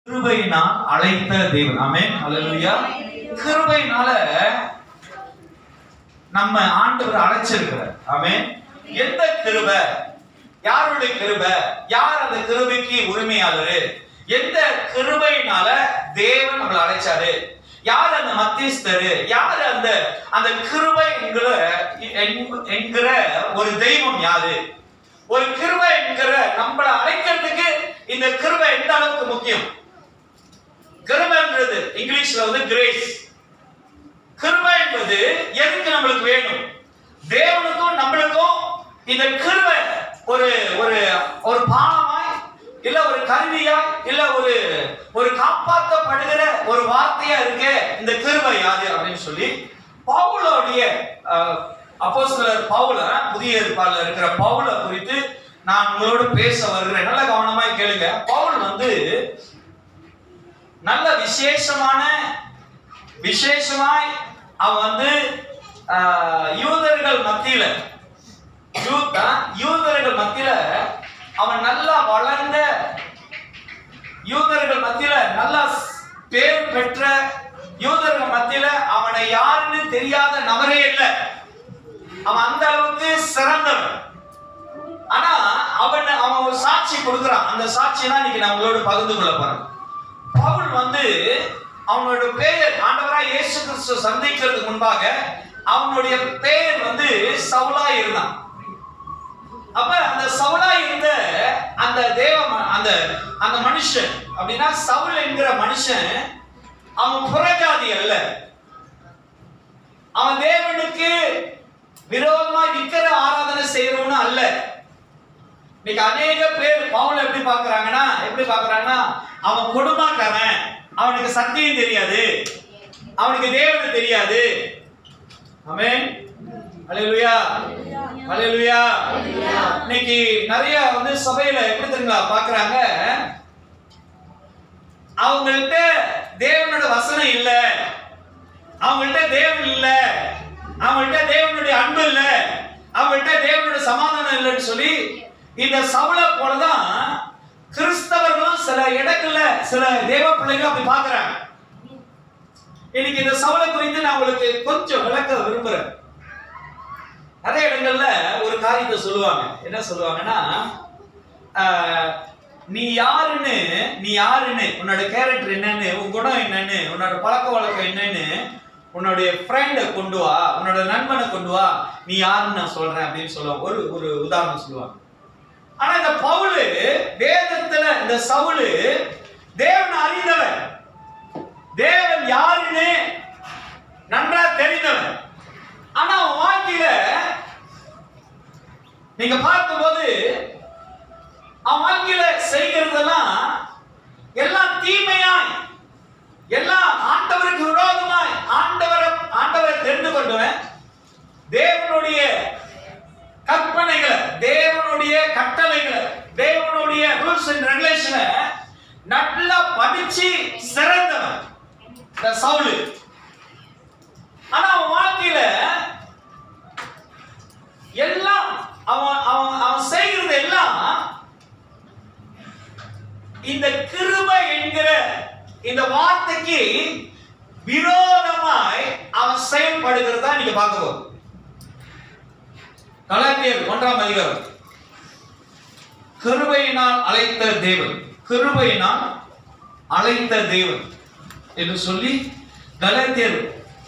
கிருபையினால் அழைத்த தேவன். ஆமென், ஹல்லேலூயா. கிருபையினால நம்ம ஆண்டவர் அழைச்சிருக்கிறார். ஆமென். எந்த கிருபை? யாருடைய கிருபை? யார் அந்த கிருபைக்கு உரிமையாளர்? எந்த கிருபையினால தேவன் நம்மளை அழைச்சாரு? யார் அந்த மத்தியஸ்தர்? யார் அந்த அந்த கிருபை என்கிற ஒரு தெய்வம் யாரு? ஒரு கிருபை என்கிற நம்மளை அழைக்கிறதுக்கு இந்த கிருபை எந்த அளவுக்கு முக்கியம்? கிருபைன்றது இங்கிலீஷ்ல கிரேஸ். கிருபை என்பது எதுக்கு நம்மளுக்கு வேணும்? தேவனுக்கும் நம்மளுக்கும் இந்த கிருபை ஒரு ஒரு ஒரு பாலமாய், இல்ல ஒரு கருவியாய், இல்ல ஒரு ஒரு காப்பாற்றப்படுகிற ஒரு வார்த்தையா இருக்கு இந்த கிருபை யாது அப்படின்னு சொல்லி பவுலுடைய அப்போஸ்தலர் பவுல, புதிய ஏற்பாடுல இருக்கிற பவுல குறித்து நான் உங்களோடு பேச வருகிறேன். நல்ல கவனமாய் கேளுங்க. பவுல் நல்ல விசேஷமாய் அவன் யூதர்கள் மத்தியில அவன் நல்லா வளர்ந்த, யூதர்கள் மத்தியில நல்லா பேர் பெற்ற, யூதர்கள் மத்தியில அவனை யாருன்னு தெரியாத நபரே இல்லை. அவன் அந்த அளவுக்கு சிறந்தவன். ஆனா அவன் ஒரு சாட்சி கொடுக்கிறான். அந்த சாட்சி தான் இன்னைக்கு நான் உங்களோட பகிர்ந்து கொள்ள போறேன். பவுல் அவனோட பெயர், ஆண்டவராய் இயேசு கிறிஸ்து சந்திக்கிறதுக்கு முன்பாக அவனுடைய பெயர் சவுலா இருந்தான். அப்ப அந்த சவுலா இருந்த அந்த அந்த மனுஷன் அப்படின்னா சவுல் என்கிற மனுஷன் அவன் புறஜாதி அல்ல. அவன் தேவனுக்கு விரோதமாய் விக்கிர ஆராதனை செய்யறவனும் அல்ல. இன்னைக்கு அநேக பேர் பவுலை எப்படி பாக்குறாங்கன்னா அவன் கொடுமைக்காரன், அவனுக்கு சத்தியம் தெரியாது, அவனுக்கு தேவனை தெரியாது. ஆமென், ஹல்லேலூயா, ஹல்லேலூயா. இன்னைக்கு நிறைய சபையில எப்படி தெரியுங்களா பாக்குறாங்க? அவங்கள்ட்ட தேவனோட வசனம் இல்ல, அவங்கள்ட்ட தேவன் இல்ல, அவங்கள்ட்ட தேவனுடைய அன்பு இல்ல, அவங்கள்ட்ட தேவனுடைய சமாதானம் இல்லைன்னு சொல்லி இந்த சவுலை போலதான் கிறிஸ்தவர்களும் சில இடங்கள்ல சில தேவ பிள்ளைகள் அப்படி பாக்குறாங்க. இன்னைக்கு இந்த சவுலை குறித்து நான் உங்களுக்கு கொஞ்சம் விளக்க விரும்புறேன். நிறைய இடங்கள்ல ஒரு காரியத்தை சொல்லுவாங்க. என்ன சொல்லுவாங்கன்னா, நீ யாருன்னு உன்னோட கேரக்டர் என்னன்னு, உன் குணம் என்னன்னு, உன்னோட பழக்க வழக்கம் என்னன்னு உன்னுடைய ஃப்ரெண்டை கொண்டு வா, உன்னோட நண்பனை கொண்டு வா, நீ யாருன்னு நான் சொல்றேன் அப்படின்னு சொல்லுவாங்க. ஒரு உதாரணம் சொல்லுவாங்க. ஆனா இந்த பவுலு வேதத்துல இந்த சவுலு தேவன் அறிந்தவன், தேவன் யாருன்னு நன்றா தெரிந்தவன். ஆனா அவன் வாழ்க்கையில நீங்க பார்க்கும்போது அவன் வாழ்க்கையில செய்கிறதெல்லாம் எல்லாம் தீமையாய், எல்லாம் ஆண்டவருக்கு விரோதமாய், ஆண்டவரை தெரிந்து கொண்டவன், தேவனுடைய கற்பனைகளை, தேவனுடைய கட்டளைகளை, தேவனுடைய ரூல்ஸ் அண்ட் ரெகுலேஷனை நல்லா படிச்சு சிறந்தவன் இந்த சவுலு. ஆனா அவன் வாழ்க்கையில எல்லாம் அவன் செய்கிறது எல்லாம் இந்த கிருபை என்கிற இந்த வார்த்தைக்கு விரோதமாய் அவன் செயல்படுகிறதா நீங்க பார்க்க போறோம். கலாத்தியர் 1ஆம் அதிகாரம். கிருபையினால் அழைத்த தேவன், கிருபையினால் அழைத்த தேவன் என்று சொல்லி கலாத்தியர்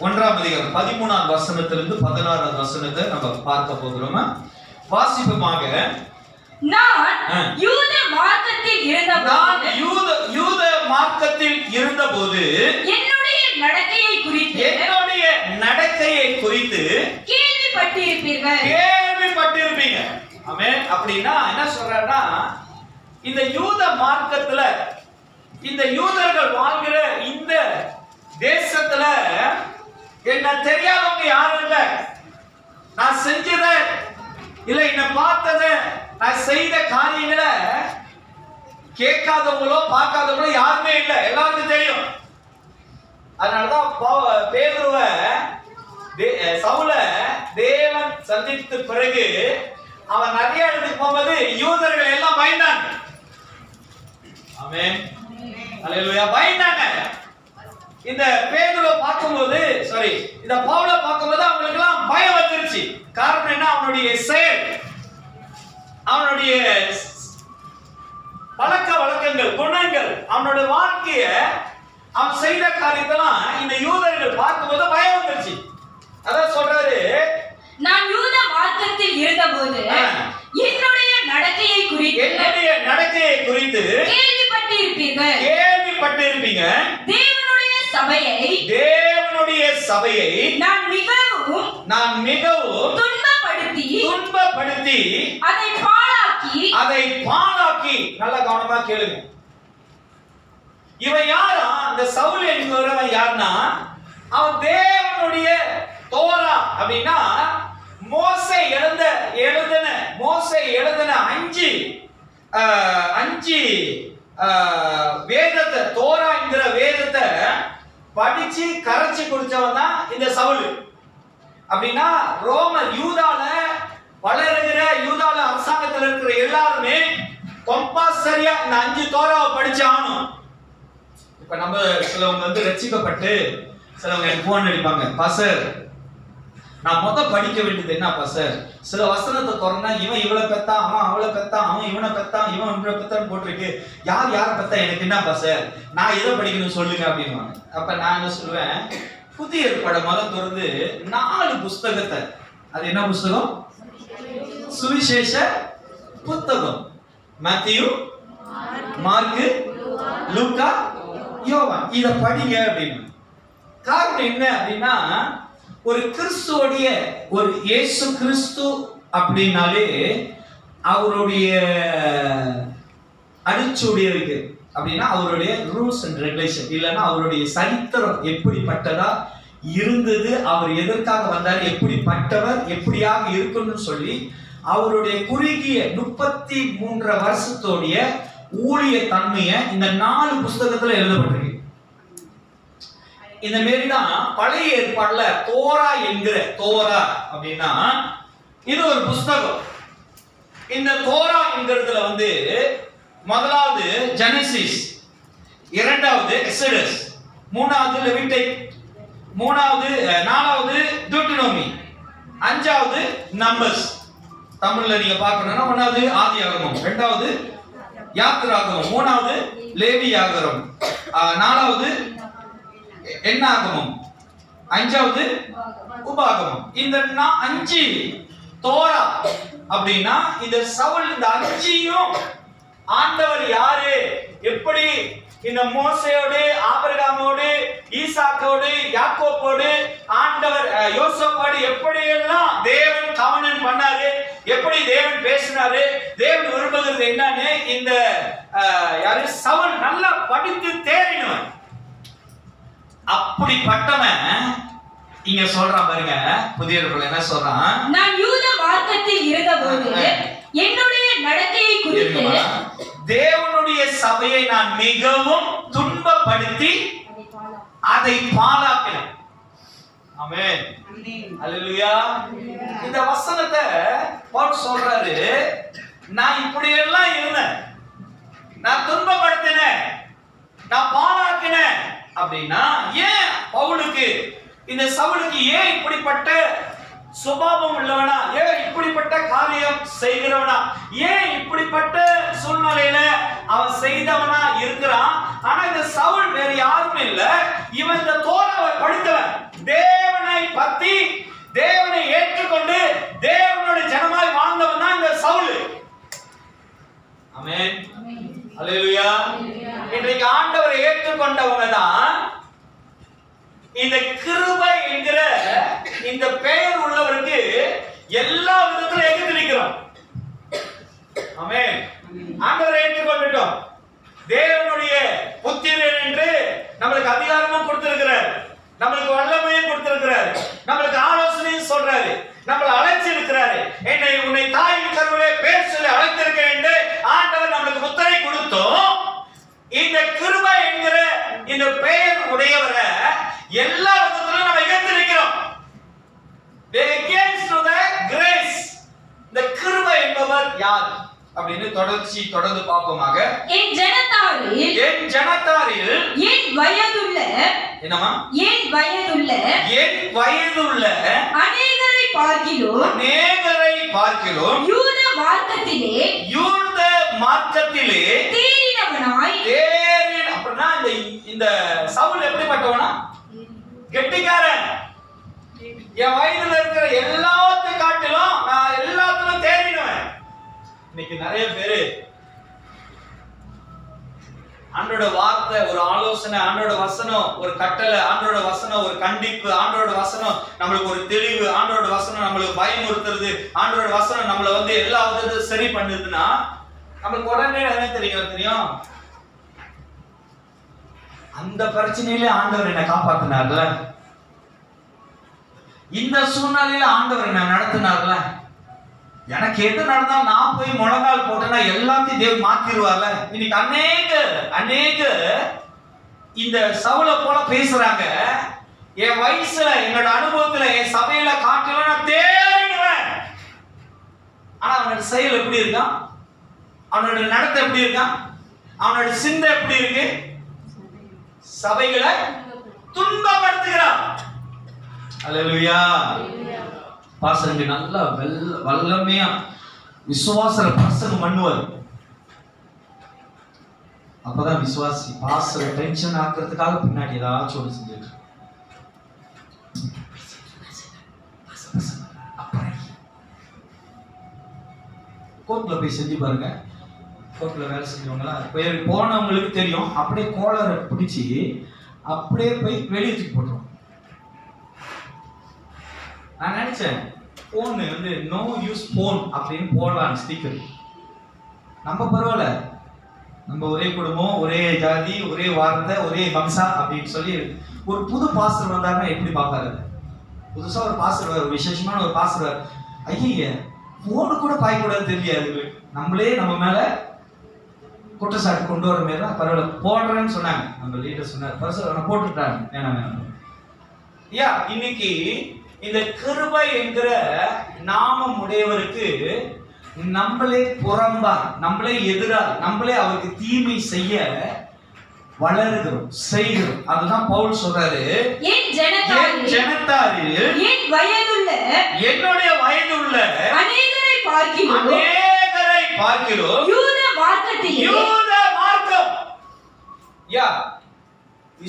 1ஆம் அதிகாரம் 13ஆம் வசனத்திலிருந்து 16ஆம் வசனத்தை நம்ம பார்க்க போகிறோமா? வாசிப்பமாக. நான் யூத மார்க்கத்தில் இருந்தபோது என்னுடைய நடக்கையை குறித்து கேள்விப்பட்டிருப்பீங்க. ஆமென். அப்படின்னா என்ன சொல்றாருன்னா, இந்த யூத மார்க்கத்துல, இந்த யூதர்கள் வாழ்கிற இந்த தேசத்துல என்ன தெரியாதவங்க யாரும் இல்ல. நான் செஞ்சத இல்ல, என்ன பார்த்தத, நான் செய்த காரியங்களை கேட்காதவங்களோ பார்க்காதவங்களோ யாருமே இல்லை, எல்லாருக்கும் தெரியும். அதனாலதான் பேதுருவை சவுல தேவன் சந்தித்த பிறகு அவன் நிறைய இடத்துக்கு போகும்போது யூதர்கள் எல்லாம் பயந்தாங்க. ஆமென். அல்லேலூயா. பயந்தாங்க. இந்த பேதுருவை பார்க்கும்போது இந்த பவுலை பார்க்கும்போது அவங்களுக்கு எல்லாம் பயம் வந்துருச்சு. காரணம் என்ன? அவனுடைய செயல், அவனுடைய பழக்க வழக்கங்கள், குணங்கள், அவனுடைய வாழ்க்கைய, அவன் செய்த காரியத்தெல்லாம் இந்த யூதர்கள் பார்க்கும்போது பயம் வந்துருச்சு. அதான் சொல்றாரு, நான் யூத மார்க்கத்தில் இருந்தபோது என்னுடைய நடக்கையை குறித்து கேள்விப்பட்டிருப்பீங்க. தேவனுடைய சபையை நான் மிகவும் துன்பப்படுத்தி அதை பாழாக்கி. நல்ல கவனமா கேளுங்க. இவன் யாரா? அந்த சவுல் என்பவன் யாருன்னா, அவன் தேவனுடைய தோரா அப்படின்னா மோசே எழுதின 5 வேதத்தை, தோரா என்கிற வேதத்தை படிச்சு கரைச்சி குடிச்சவன் தான் இந்த சவுல். அப்படின்னா ரோமர் யூதால வளருகிற யூதால அரசாங்கத்தில் இருக்கிற எல்லாருமே கம்பல்சரியா இந்த 5 தோராவை படிச்சு ஆகணும். இப்ப நம்ம சிலவங்க வந்து ரட்சிக்கப்பட்டு சிலவங்க எனக்கு போன் அடிப்பாங்க, பாஸ்டர் நான் படிக்க வேண்டியது என்ன பாஸ்டர்? சில வசனத்தை திறந்தா இவன் இவளை பெத்தான், அவன் அவளை பெத்தான், அவன் இவனை பெத்தான், இவன் இவளை பெத்தான்னு போட்டிருக்கு. யார் யாரை பெத்தா எனக்கு என்ன பாஸ்டர்? நான் எதை படிக்கணும்னு சொல்லுங்க அப்படின்னு. அப்ப நான் என்ன சொல்லுவேன், புதிய ஏற்பாடு முதல் திறந்து 4 புஸ்தகத்தை, அது என்ன புஸ்தகம்? சுவிசேஷ புத்தகம். மத்தேயு, மார்க்கு, லூக்கா, யோவான். இத படிங்க அப்படின்னு. காரணம் என்ன அப்படின்னா, ஒரு கிறிஸ்துவோடைய, ஒரு இயேசு கிறிஸ்து அப்படின்னாலே அவருடைய அடிச்சுடைய இருக்கு. அப்படின்னா அவருடைய ரூல்ஸ் அண்ட் ரெகுலேஷன், இல்லைன்னா அவருடைய சரித்திரம் எப்படிப்பட்டதா இருந்தது, அவர் எதற்காக வந்தார், எப்படிப்பட்டவர், எப்படியாக இருக்கணும்னு சொல்லி அவருடைய குறுகிய 33 வருஷத்தோடைய ஊழிய தன்மையை இந்த 4 புஸ்தகத்துல எழுதப்பட்டிருக்கு. இந்த மாரிதான் பழைய ஏற்பாடுல தோரா என்கிற, தோரா அப்படின்னா இது ஒரு புஸ்தகம். இந்த தோரா என்கிறதுல வந்து முதலாவது ஜெனசிஸ், இரண்டாவது எக்ஸோடஸ், மூணாவது லெவிட்டிக், நாலாவது டியூட்டனோமி, 5வது நம்பர்ஸ். தமிழ்ல நீங்க பார்க்கணும்னா 1வது ஆதியாகமம், 2வது யாத்திராகமம், 3வது லேவியாகமம், 4வது எண்ணாகமம், 5வது உபாகமம். இந்த 5 தோரா அப்படின்னா இந்த சவுல், இந்த 5யும் ஆண்டவர் யாரு, எப்படி இந்த மோசேயோடு, ஆபிரகாமோடு, ஈசாக்கோடு, யாக்கோபோடு, ஆண்டவர் யோசேப்போடு எப்படி எல்லாம் தேவன் கவனம் பண்ணாரு, எப்படி தேவன் பேசினாரு, தேவன் விரும்புகிறது என்னன்னு இந்த யாரு சவுல் நல்லா படித்து தேறினவன். அப்படிப்பட்டவன் இங்க சொல்றான் பாருங்க, புதிய ஏற்பாடுல என்ன சொல்றான், நான் யூத மார்க்கத்தில் இருந்தபோது என்னுடைய நடக்கையை குறித்து தேவனுடைய சபையை நான் மிகவும் துன்பப்படுத்தி அதை பாழாக்கினேன். ஆமென், அல்லேலூயா. இந்த வசனத்தை பவுல் சொல்றாரு, நான் இப்படி எல்லாம் இருந்தேன், நான் துன்பப்படுத்தினேன், நான் பாழாக்கினேன் அப்படின்னா ஏன் பவுலுக்கு, இந்த சவுலுக்கு ஏன் இப்படிப்பட்ட சுபாவம் உள்ளவனா, ஏன் இப்படிப்பட்ட காரியம் செய்கிறவனா, ஏன் இப்படிப்பட்ட சூழ்நிலையில அவன் செய்தவனா இருக்கிறான்? ஆனா இந்த சவுல் வேற யாரும் இல்ல, இவன் இந்த தோராவை படித்தவன், தேவனை பத்தி, தேவனை ஏற்றுக்கொண்டு தேவனுடைய ஜனமாய் வாழ்ந்தவன் தான் இந்த சவுல். ஆமென், அல்லேலூயா. இன்றைக்கு ஆண்டவரை ஏற்றுக்கொண்டவங்க தான் இந்த கிருபை என்கிற இந்த பெயர் உள்ளவருக்கு எல்லா விதத்திலும் எதிர்த்து நிற்கிறோம். ஆமென், ஆண்டவரை ஏற்றுக்கொண்டுட்டோம், தேவனுடைய புத்திரன் என்று நம்மளுக்கு அதிகாரமும் கொடுத்திருக்கிறார், நம்மளுக்கு வல்லமையும் கொடுத்திருக்கிறார், நம்மளுக்கு ஆலோசனையும் சொல்றாரு, நம்மளை அழைச்சிருக்கிறாரு. என்னை உன்னை தாயின் கருவிலே பேர் சொல்லி அழைத்திருக்கிறேன் என்று ஆண்டவர் நம்மளுக்கு முத்திரை கொடுத்தோம். இந்த கிருபை என்கிற இந்த பெயர் உடையவரை எல்லா விதத்திலும் நம்ம எதிர்த்திருக்கிறோம். இந்த கிருபை என்பவர் யார் அப்படின்னு தொடர்ந்து பார்ப்போமாக. என் ஜனத்தார் ஜனத்தாரில் என் ஜனத்தாரில் என் வயதுள்ள என்னமா என் வயதுள்ள அநேகரை பார்க்கிலும் யூத மார்க்கத்திலே தேறினவனாய் அப்படின்னா இந்த சவுல் எப்படிப்பட்டவனா? கெட்டிக்காரன். என் வயதுல இருக்கிற எல்லாத்தை காட்டிலும் நான் எல்லாத்துலயும் தேறினவன். இன்னைக்கு நிறைய பேரு ஆண்டோட வார்த்தை ஒரு ஆலோசனை, ஆண்டோட வசனம் ஒரு கட்டளை, ஆண்டோட வசனம் ஒரு கண்டிப்பு, ஆண்டோட வசனம் நம்மளுக்கு ஒரு தெளிவு, ஆண்டோட வசனம் நம்மளுக்கு பயமுறுத்துறது, ஆண்டோட வசனம் நம்மளை எல்லா விதத்தையும் சரி பண்ணுதுன்னா நம்மளுக்கு உடனே என்ன தெரியும்? அந்த பிரச்சனையில ஆண்டவர் என்னை காப்பாத்தினார்ல, இந்த சூழ்நிலையில ஆண்டவர் என்ன நடத்தினார்ல, எனக்கு எது நடந்தாலும் நான் போய் முழங்கால் போட்டேன்னா எல்லாத்தையும் தேவன் மாத்திடுவார்ல. இன்னைக்கு அநேக இந்த சவுலை போல பேசுறாங்க. என் வயசுல என்னோட அனுபவத்துல என் சபையில காட்டல நான் தேறிடுவேன். ஆனா அவனோட செயல் எப்படி இருக்கான்? அவனோட நடத்தை எப்படி இருக்கான்? அவனோட சிந்தை எப்படி இருக்கு? சபைகளை துன்பப்படுத்துகிறான். அல்லேலூயா. பாசங்க நல்லா வல்லமையா விசுவாச பிரசங்கம் பண்ணுவார். அப்பதான் விசுவாசி பாச டென்ஷன் ஆக்குறதுக்காக பின்னாடி ஏதாச்சும் ஒன்று செஞ்சிட்டு கோர்ட்ல போய் செஞ்சு பாருங்க. கோர்ட்ல வேலை செஞ்சவங்களாம் போனவங்களுக்கு தெரியும். அப்படியே கோலரை பிடிச்சி அப்படியே போய் வெளியே தூக்கி போட்டுருவோம். நான் நினைச்சேன் போன் நோ யூஸ் போன் அப்படின்னு போடலாம் ஸ்டிக்கர். நம்ம பரவாயில்ல, நம்ம ஒரே குடும்பம், ஒரே ஜாதி, ஒரே வார்த்தை, ஒரே வம்சா அப்படின்னு சொல்லி ஒரு புது பாஸ்டர் வந்தாருன்னா எப்படி பார்ப்பாரு? புதுசா ஒரு பாஸ்டர், விசேஷமான ஒரு பாஸ்டர், ஐய போனு கூட பாய்க்கூடாது தெரியாது. நம்மளே நம்ம மேல குற்றச்சாட்டு கொண்டு வர மாதிரி தான் பரவாயில்ல போடுறேன்னு சொன்னாங்க. நம்ம லீடர் சொன்னார் பரவாயில்ல போட்டுட்டாங்க. வேணாம் இன்னைக்கு இந்த கிருபை என்கிற நாமம் உடையவருக்கு நம்மளே புறம்பா, நம்மளே எதிரா, நம்மளே அவருக்கு தீமை செய்ய வளருகிறோம், செய்கிறோம். அதுதான் பவுல் சொல்றாரு, என் ஜனத்தாரில் என்னுடைய வயதுள்ள அநேகரை பார்க்கிறோம் யூத மார்க்கம்.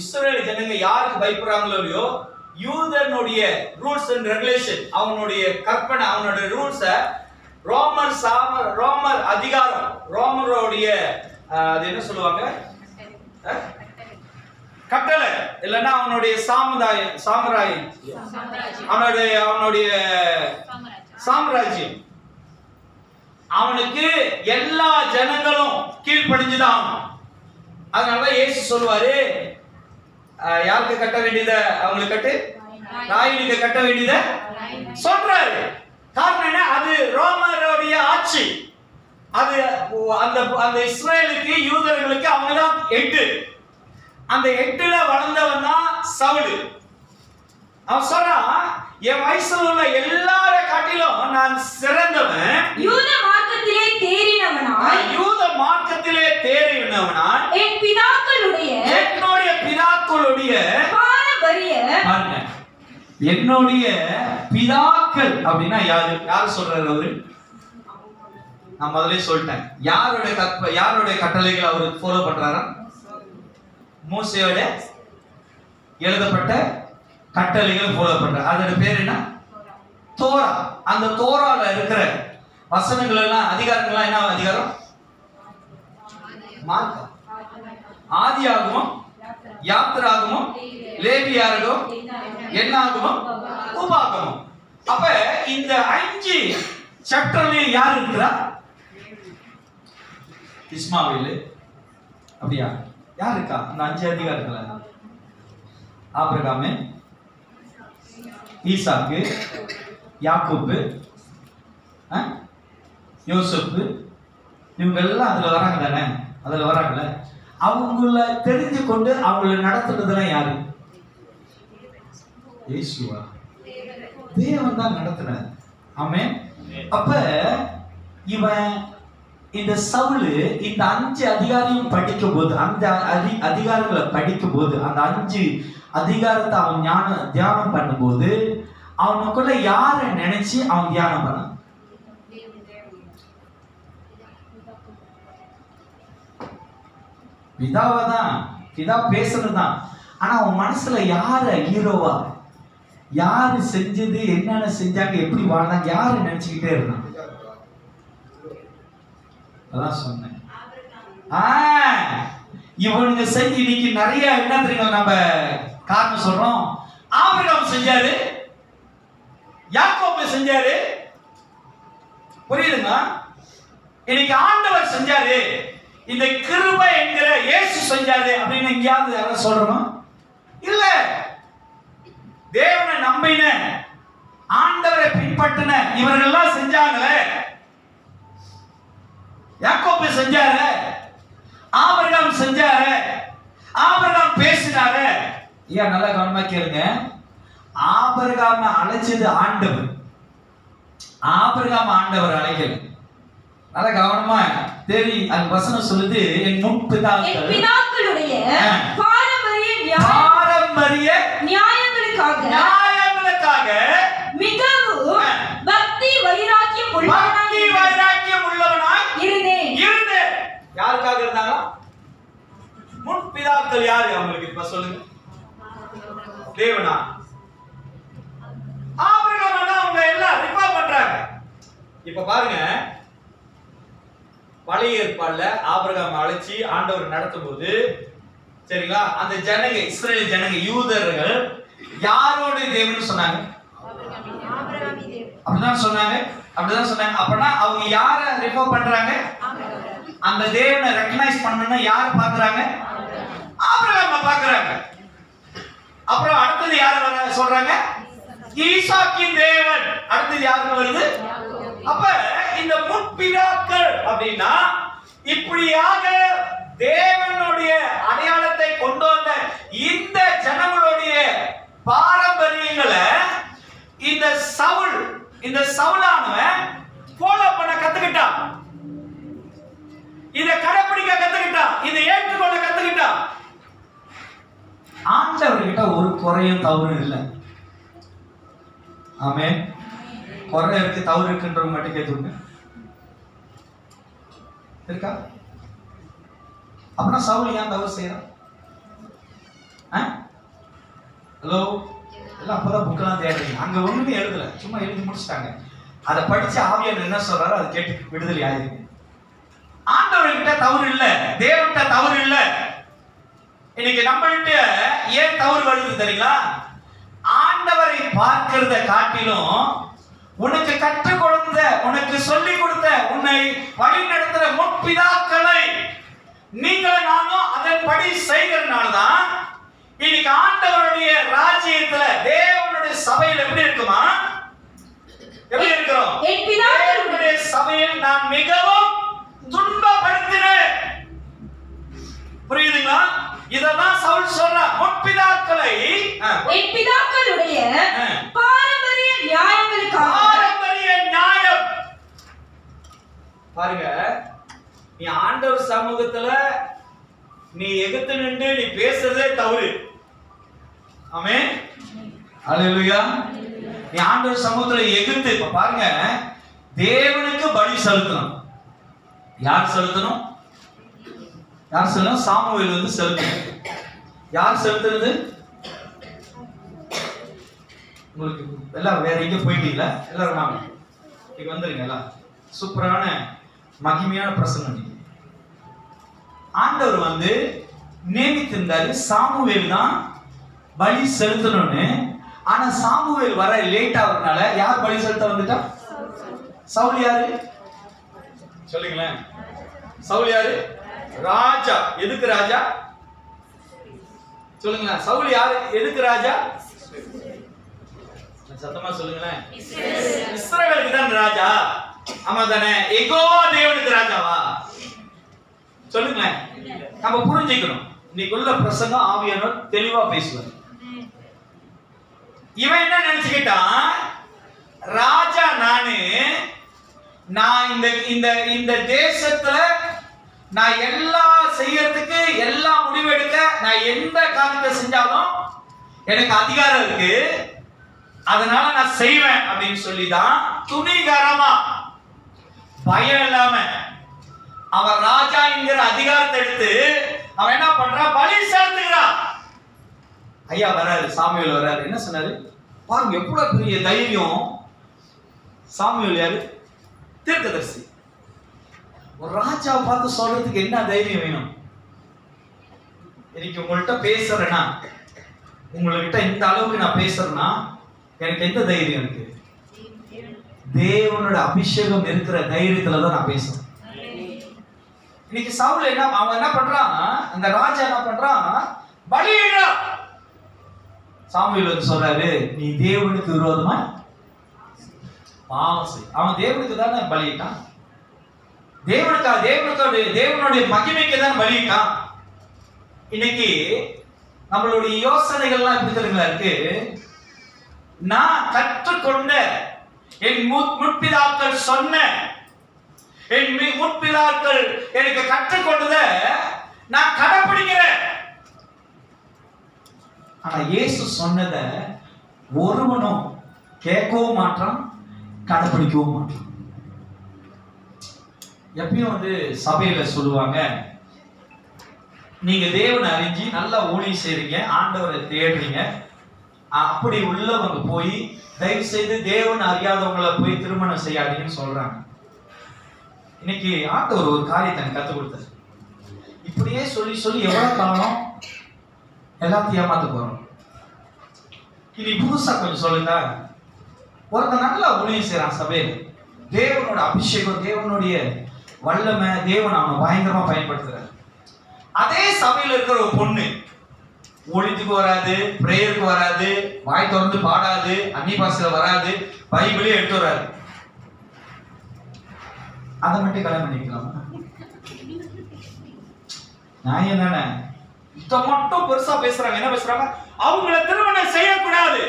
இஸ்ரவேல் ஜனங்க யாருக்கு பயப்படுறாங்களோ இல்லையோ, யூதனுடைய ரூல்ஸ் அண்ட் ரெகுலேஷன், அவனுடைய கற்பனை, அவனுடைய ரூல்ஸ ரோமர் அதிகாரம், ரோமருடைய அது என்ன சொல்லுவாங்க, கட்டளை இல்லைன்னா அவனுடைய அவனுடைய சாம்ராஜ்யம், அவனுக்கு எல்லா ஜனங்களும் கீழ்ப்படிஞ்சுதான். அதனாலதான் இயேசு சொல்லுவாரு, யாருக்கு கட்ட வேண்டியத அவங்களுக்கு கட்டு, ராயினுக்கு கட்ட வேண்டியத சொல்றாரு. காரணம் என்ன? அது ரோமருடைய ஆட்சி. அது அந்த இஸ்ரேலுக்கு, யூதர்களுக்கு அவங்கதான் எட்டு. அந்த எட்டுல வளர்ந்தவன் தான் சவுல். அவன் சொல்றான், என் வயசுல உள்ள எல்லார காட்டிலும் நான் சிறந்தவன், யூத மார்க்கத்திலே தேறினவனாய் என்னுடைய பிதாக்களுடைய பாரம்பரிய, என்னுடைய பிதாக்கள் அப்படின்னா யாரு சொல்றாரு அவரு? நான் முதல்ல சொல்லிட்டேன். யாருடைய கட்டளைகள் அவரு ஃபாலோ பண்றாரா? மோசேயோட எழுதப்பட்ட கட்டளைகள் ஃபாலோ பண்றாரு. அதோட பேர் என்ன? தோரா. அந்த தோரால இருக்கிற வசனங்கள் எல்லாம், அதிகாரங்கள் என்ன அதிகாரம்? மார்க்கம். ஆதியாகமம், யாத்திராகமம், லேவியாகமம், என்னாகமம், உபாகமம். அப்ப இந்த 5 சாப்டர்லயும் யார் இருக்கிறா? இஸ்மாவேல். அப்படியா? யார் இருக்கா அந்த 5 அதிகாரத்துல? ஆபிரகாம், ஈசாக்கு, யாக்கோபு, யோசேப்பு, இவங்க எல்லாம் அதுல வராங்க தானே? அதுல வராங்கல்ல. அவங்கள தெரிஞ்சு கொண்டு அவங்கள நடத்துறதுலாம் யாரு? இயேசுவா. தேவன் தான் நடத்துறார். ஆமென். அப்ப இவன் இந்த சவுல் இந்த 5 அதிகாரியும் படிக்கும் போது, அந்த அதிகாரங்களை படிக்கும் போது, அந்த 5 அதிகாரத்தை அவன் தியானம் பண்ணும்போது அவனுக்குள்ள யாரை நினைச்சு அவன் தியானம் பண்ண? பிதாவை தான். பிதா பேசுறதுதான். ஆனா அவன் மனசுல யார ஹீரோவா, யாரு செஞ்சது, என்னென்ன செஞ்சாங்க, எப்படி வாழ்ந்தாங்க, யாரு நினைச்சுக்கிட்டே இருந்தான். அதான் சொன்னேன். இவனுங்க செஞ்சு இன்னைக்கு நிறைய என்ன தெரியுங்க நம்ம காரணம் சொல்றோம். ஆபிரகாம் செஞ்சாரு, யாக்கோபு செஞ்சாரு, புரியுதுங்க. இன்னைக்கு ஆண்டவர் செஞ்சாரு, இந்த கிருபை என்கிற இயேசு செஞ்சாரு அப்படின்னு எங்கேயாவது யாரும் சொல்றோம்? இல்ல. தேவனை நம்பின, ஆண்டவரை பின்பற்றின இவர்கள்லாம் செஞ்சாங்களே. யாக்கோபு செஞ்சாரு, ஆபிரகாம் செஞ்சாரு, ஆபிரகாம் பேசினாரு. ஏன் நல்லா கவனமா கேளுங்க. ஆபிரகாம் அழைச்சது ஆண்டவர், ஆபிரகாம் ஆண்டவர் அழைக்கல. நல்ல கவனமா தெரி. அது வசனம் சொல்லுது, என் முற்பிதாக்களுடைய பாரம்பரிய நியாயங்களுக்காக மிகவும் பக்தி வைராக்கியம் உள்ளவனாய் இருந்தேன். யாருக்காக இருந்தாங்க? முற்பிதாக்கள் யாரு அவங்களுக்கு? இப்ப சொல்லுங்க. தேவனா? ஆபிரகாம் அவங்க எல்லாம் ரிஃபர் பண்றாங்க. இப்ப பாருங்க, பழைய ஏற்பாடுல ஆபிரகாம் அழைச்சி ஆண்டவர் நடத்தும் போது, சரிங்களா, அந்த ஜனங்க, இஸ்ரேல் ஜனங்க, யூதர்கள் யாரோட தேவன் சொன்னாங்க? அப்படிதான் சொன்னாங்க. அப்பனா அவங்க யார ரிஃபர் பண்றாங்க? அந்த தேவனை ரெகக்னைஸ் பண்ணனும்னா யார பாக்குறாங்க? ஆபிரகாம் பாக்குறாங்க. அப்புறம் அடுத்தது யார வர சொல்றாங்க? ஈசாக்கின் தேவன். அடுத்தது யாருக்கு வருது? அப்ப இந்த முற்பிதாக்கள் அப்படின்னா இப்படியாக தேவனுடைய அடையாளத்தை கொண்டு வந்த இந்த ஜனங்களுடைய பாரம்பரியங்களை இந்த சவுலானவன் ஃபாலோ பண்ண கத்துக்கிட்டான், இதை கடைபிடிக்க கத்துக்கிட்டான், இதை ஏற்றுக்கொள்ள கத்துக்கிட்டான். ஆண்டவர்கிட்ட ஒரு குறையும் தவறும் இல்லை. ஆமென். குறை இருக்கு, தவறு இருக்குன்றவங்க மட்டும் கேட்டுங்க. இருக்கா? அப்படின்னா சவுல் ஏன் தவறு செய்யறான்? ஹலோ, எல்லாம் அப்பதான் புக்கெல்லாம் தேடுறீங்க. அங்க ஒண்ணுமே எழுதல, சும்மா எழுதி முடிச்சிட்டாங்க. அதை படிச்சு ஆவியானவர் என்ன சொல்றாரோ அதை கேட்டு விடுதலை ஆயிருக்கு. ஆண்டவர்கிட்ட தவறு இல்ல, தேவன்கிட்ட தவறு இல்ல. இன்னைக்கு நம்மள்கிட்ட ஏன் தவறு வருது தெரியுங்களா? ஆண்டவரை பார்க்கிறத காட்டிலும் உனக்கு கற்றுக் கொடுத்த, உனக்கு சொல்லிக் கொடுத்த, உன்னை வழி நடத்துற முற்பிதாக்களை நீங்களும் நானும் அதன்படி செய்கிறதுனாலதான் இன்னைக்கு ஆண்டவருடைய ராஜ்யத்துல, தேவனுடைய சபையில் எப்படி இருக்குமா? எப்படி இருக்கிறோம்? தேவனுடைய சபையில் நான் மிகவும் துன்பப்படுத்தினேன். புரியுதுங்களா? இதெல்லாம் சவுல் சொல்றான். முற்பிதாக்களை, என் பிதாக்களுடைய பாரம்பரிய நியாயங்களுக்காக. பாரம்பரிய நியாயம். பாருங்க, நீ ஆண்டவர் சமூகத்துல நீ எதிர்த்து நின்று நீ பேசுறதே தவறு. ஆமென். அல்லேலூயா. நீ ஆண்டவர் சமூகத்துல எதிர்த்து, இப்ப பாருங்க, தேவனுக்கு பலி செலுத்தணும். யார் செலுத்தணும்? யார் செலுத்தணும்? சாமுவேல் வந்து செலுத்தணும். யார் செலுத்துறது? உங்களுக்கு எல்லாம் வேற எங்க போயிட்டீங்களா? எல்லாரும் வாங்க, இங்க வந்துருங்க. எல்லாம் சூப்பரான மகிமையான பிரசங்கம். ஆண்டவர் வந்து நியமித்திருந்தாரு சாமுவேல் தான் பலி செலுத்தணும்னு. ஆனா சாமுவேல் வர லேட் ஆகுறதுனால யார் பலி செலுத்த வந்துட்டா? சவுல். யாரு சொல்லுங்களேன்? சவுல் யாரு? ராஜா. எதுக்கு ராஜா? சொல்லுங்களேன். சவுல் யாரு? எதுக்கு ராஜா? சத்தமா சொல்லுங்களேன். இஸ்ரவேலுக்கு தான் ராஜா. ஆமா தானே? யெகோவா தேவனுக்கு ராஜாவா? சொல்லுங்களேன். நம்ம புரிஞ்சுக்கணும். இன்னைக்குள்ள பிரசங்கம் ஆவியானவர் தெளிவா பேசுவார். இவன் என்ன நினைச்சுக்கிட்டான்? ராஜா நானு, நான் இந்த இந்த இந்த தேசத்துல நான் எல்லாம் செய்யறதுக்கு எல்லா முடிவு எடுக்க நான் எந்த காரியத்தை செஞ்சாலும் எனக்கு அதிகாரம் இருக்கு, அதனால நான் செய்வேன் அப்படின்னு சொல்லிதான் துணிகரமா பயம் இல்லாம அவன் ராஜா என்கிற அதிகாரத்தை எடுத்து அவன் என்ன பண்றான், பலி செலுத்துகிறான். ஐயா வராரு, சாமுவேல் வராரு, என்ன சொன்னாரு பாருங்க, எவ்வளவு பெரிய தைரியம். சாமுவேல் யாரு? தீர்க்கதரிசி. ஒரு ராஜா பார்த்து சொல்றதுக்கு என்ன தைரியம் வேணும்? இன்னைக்கு உங்கள்கிட்ட பேசுறேன்னா, உங்கள்கிட்ட இந்த அளவுக்கு நான் பேசுறேன்னா எனக்கு எந்த தைரியம் இருக்கு? தேவனோட அபிஷேகம் இருக்கிற தைரியத்துல தான் நான் பேசுறேன். இன்னைக்கு சவுல் அவன் என்ன பண்றான், அந்த ராஜா என்ன பண்றான், பலியிடுறான். சாமுவேல் வந்து சொல்றாரு, நீ தேவனுக்கு விரோதமா பாவம் செய். அவன் தேவனுக்கு தானே பலியிட்டான், தேவனுடைய மகிமைக்கு தான் பலியிட்டான். இன்னைக்கு நம்மளுடைய யோசனைகள்லாம் எப்படி தெரியுங்களா இருக்கு? நான் கற்றுக்கொண்ட என் முற்பிதாக்கள் சொன்ன, என் முற்பிதாக்கள் எனக்கு கற்றுக்கொண்டத நான் கடைபிடிக்கிறேன். ஆனா இயேசு சொன்னத ஒருவனும் கேட்கவும் மாட்டான், கடைபிடிக்கவும் மாட்டான். எப்பயும் வந்து சபையில சொல்லுவாங்க, நீங்க தேவனை அறிஞ்சு நல்லா ஊழியம் செய்றீங்க, ஆண்டவரை தேடுறீங்க, அப்படி உள்ளவங்க போய் தயவு செய்து தேவன் அறியாதவங்களை போய் திருமணம் செய்யாதீங்கன்னு சொல்றாங்க. இன்னைக்கு ஆண்டவர் ஒரு காரியத்தை கற்றுக் கொடுத்தாரு. இப்படியே சொல்லி சொல்லி எவ்வளவு காலம் எல்லாத்தையும் ஏமாத்த போறோம். இனி புதுசா கொஞ்சம் சொல்லுங்க. ஒருத்தர் நல்லா ஊழியம் செய்யறான் சபையில, தேவனோட அபிஷேகம், தேவனுடைய வல்லமை, தேவன் அவனை பயங்கரமா பயன்படுத்துறாரு. அதே சபையில இருக்கிற ஒரு பொண்ணு ஊழியத்துக்கு வராது, பிரேயருக்கு வராது, வாய் திறந்து பாடாது, அந்நிய பாஷையில வராது, பைபிளே எடுத்து வராது, அதை மட்டும் கல்யாணம் பண்ணிக்கலாமா? நியாயம் தானே? இத மட்டும் பெருசா பேசுறாங்க. என்ன பேசுறாங்க? அவங்கள திருமணம் செய்யக்கூடாது.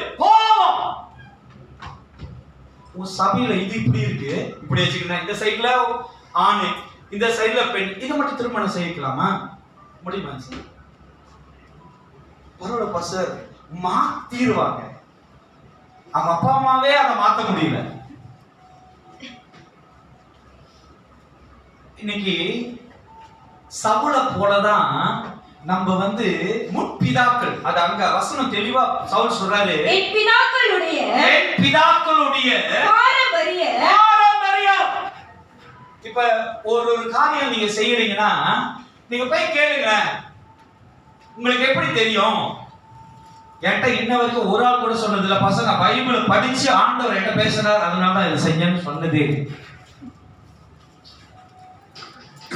உன் சபையில இது இப்படி இருக்கு, இப்படி வச்சுக்கிறேன், இந்த சைட்ல ஆணு, இந்த சைட்ல பெண், இதை மட்டும் திருமணம் செய்யலாமா? முடியுமா சார்? பரவாயில்ல சார், மாத்திடுவாங்க. அவங்க அப்பா அம்மாவே அதை மாத்த முடியல. இன்னைக்கு சவுல போலதான் நம்ம வந்து முற்பிதாக்கள், அது அங்க வசனம் தெளிவா சவுல் சொல்றாரு, என் பிதாக்களுடைய பாரம்பரியம். இப்ப ஒரு காரியம் நீங்க செய்யறீங்கன்னா நீங்க போய் கேளுங்க, உங்களுக்கு எப்படி தெரியும்? என்கிட்ட இன்ன வரைக்கும் ஒரு ஆள் கூட சொன்னது இல்ல, பசங்க பைபிளை படிச்சு ஆண்டவர் என்கிட்ட பேசுறாரு அதனால தான் இதை செஞ்சேன்னு சொன்னது.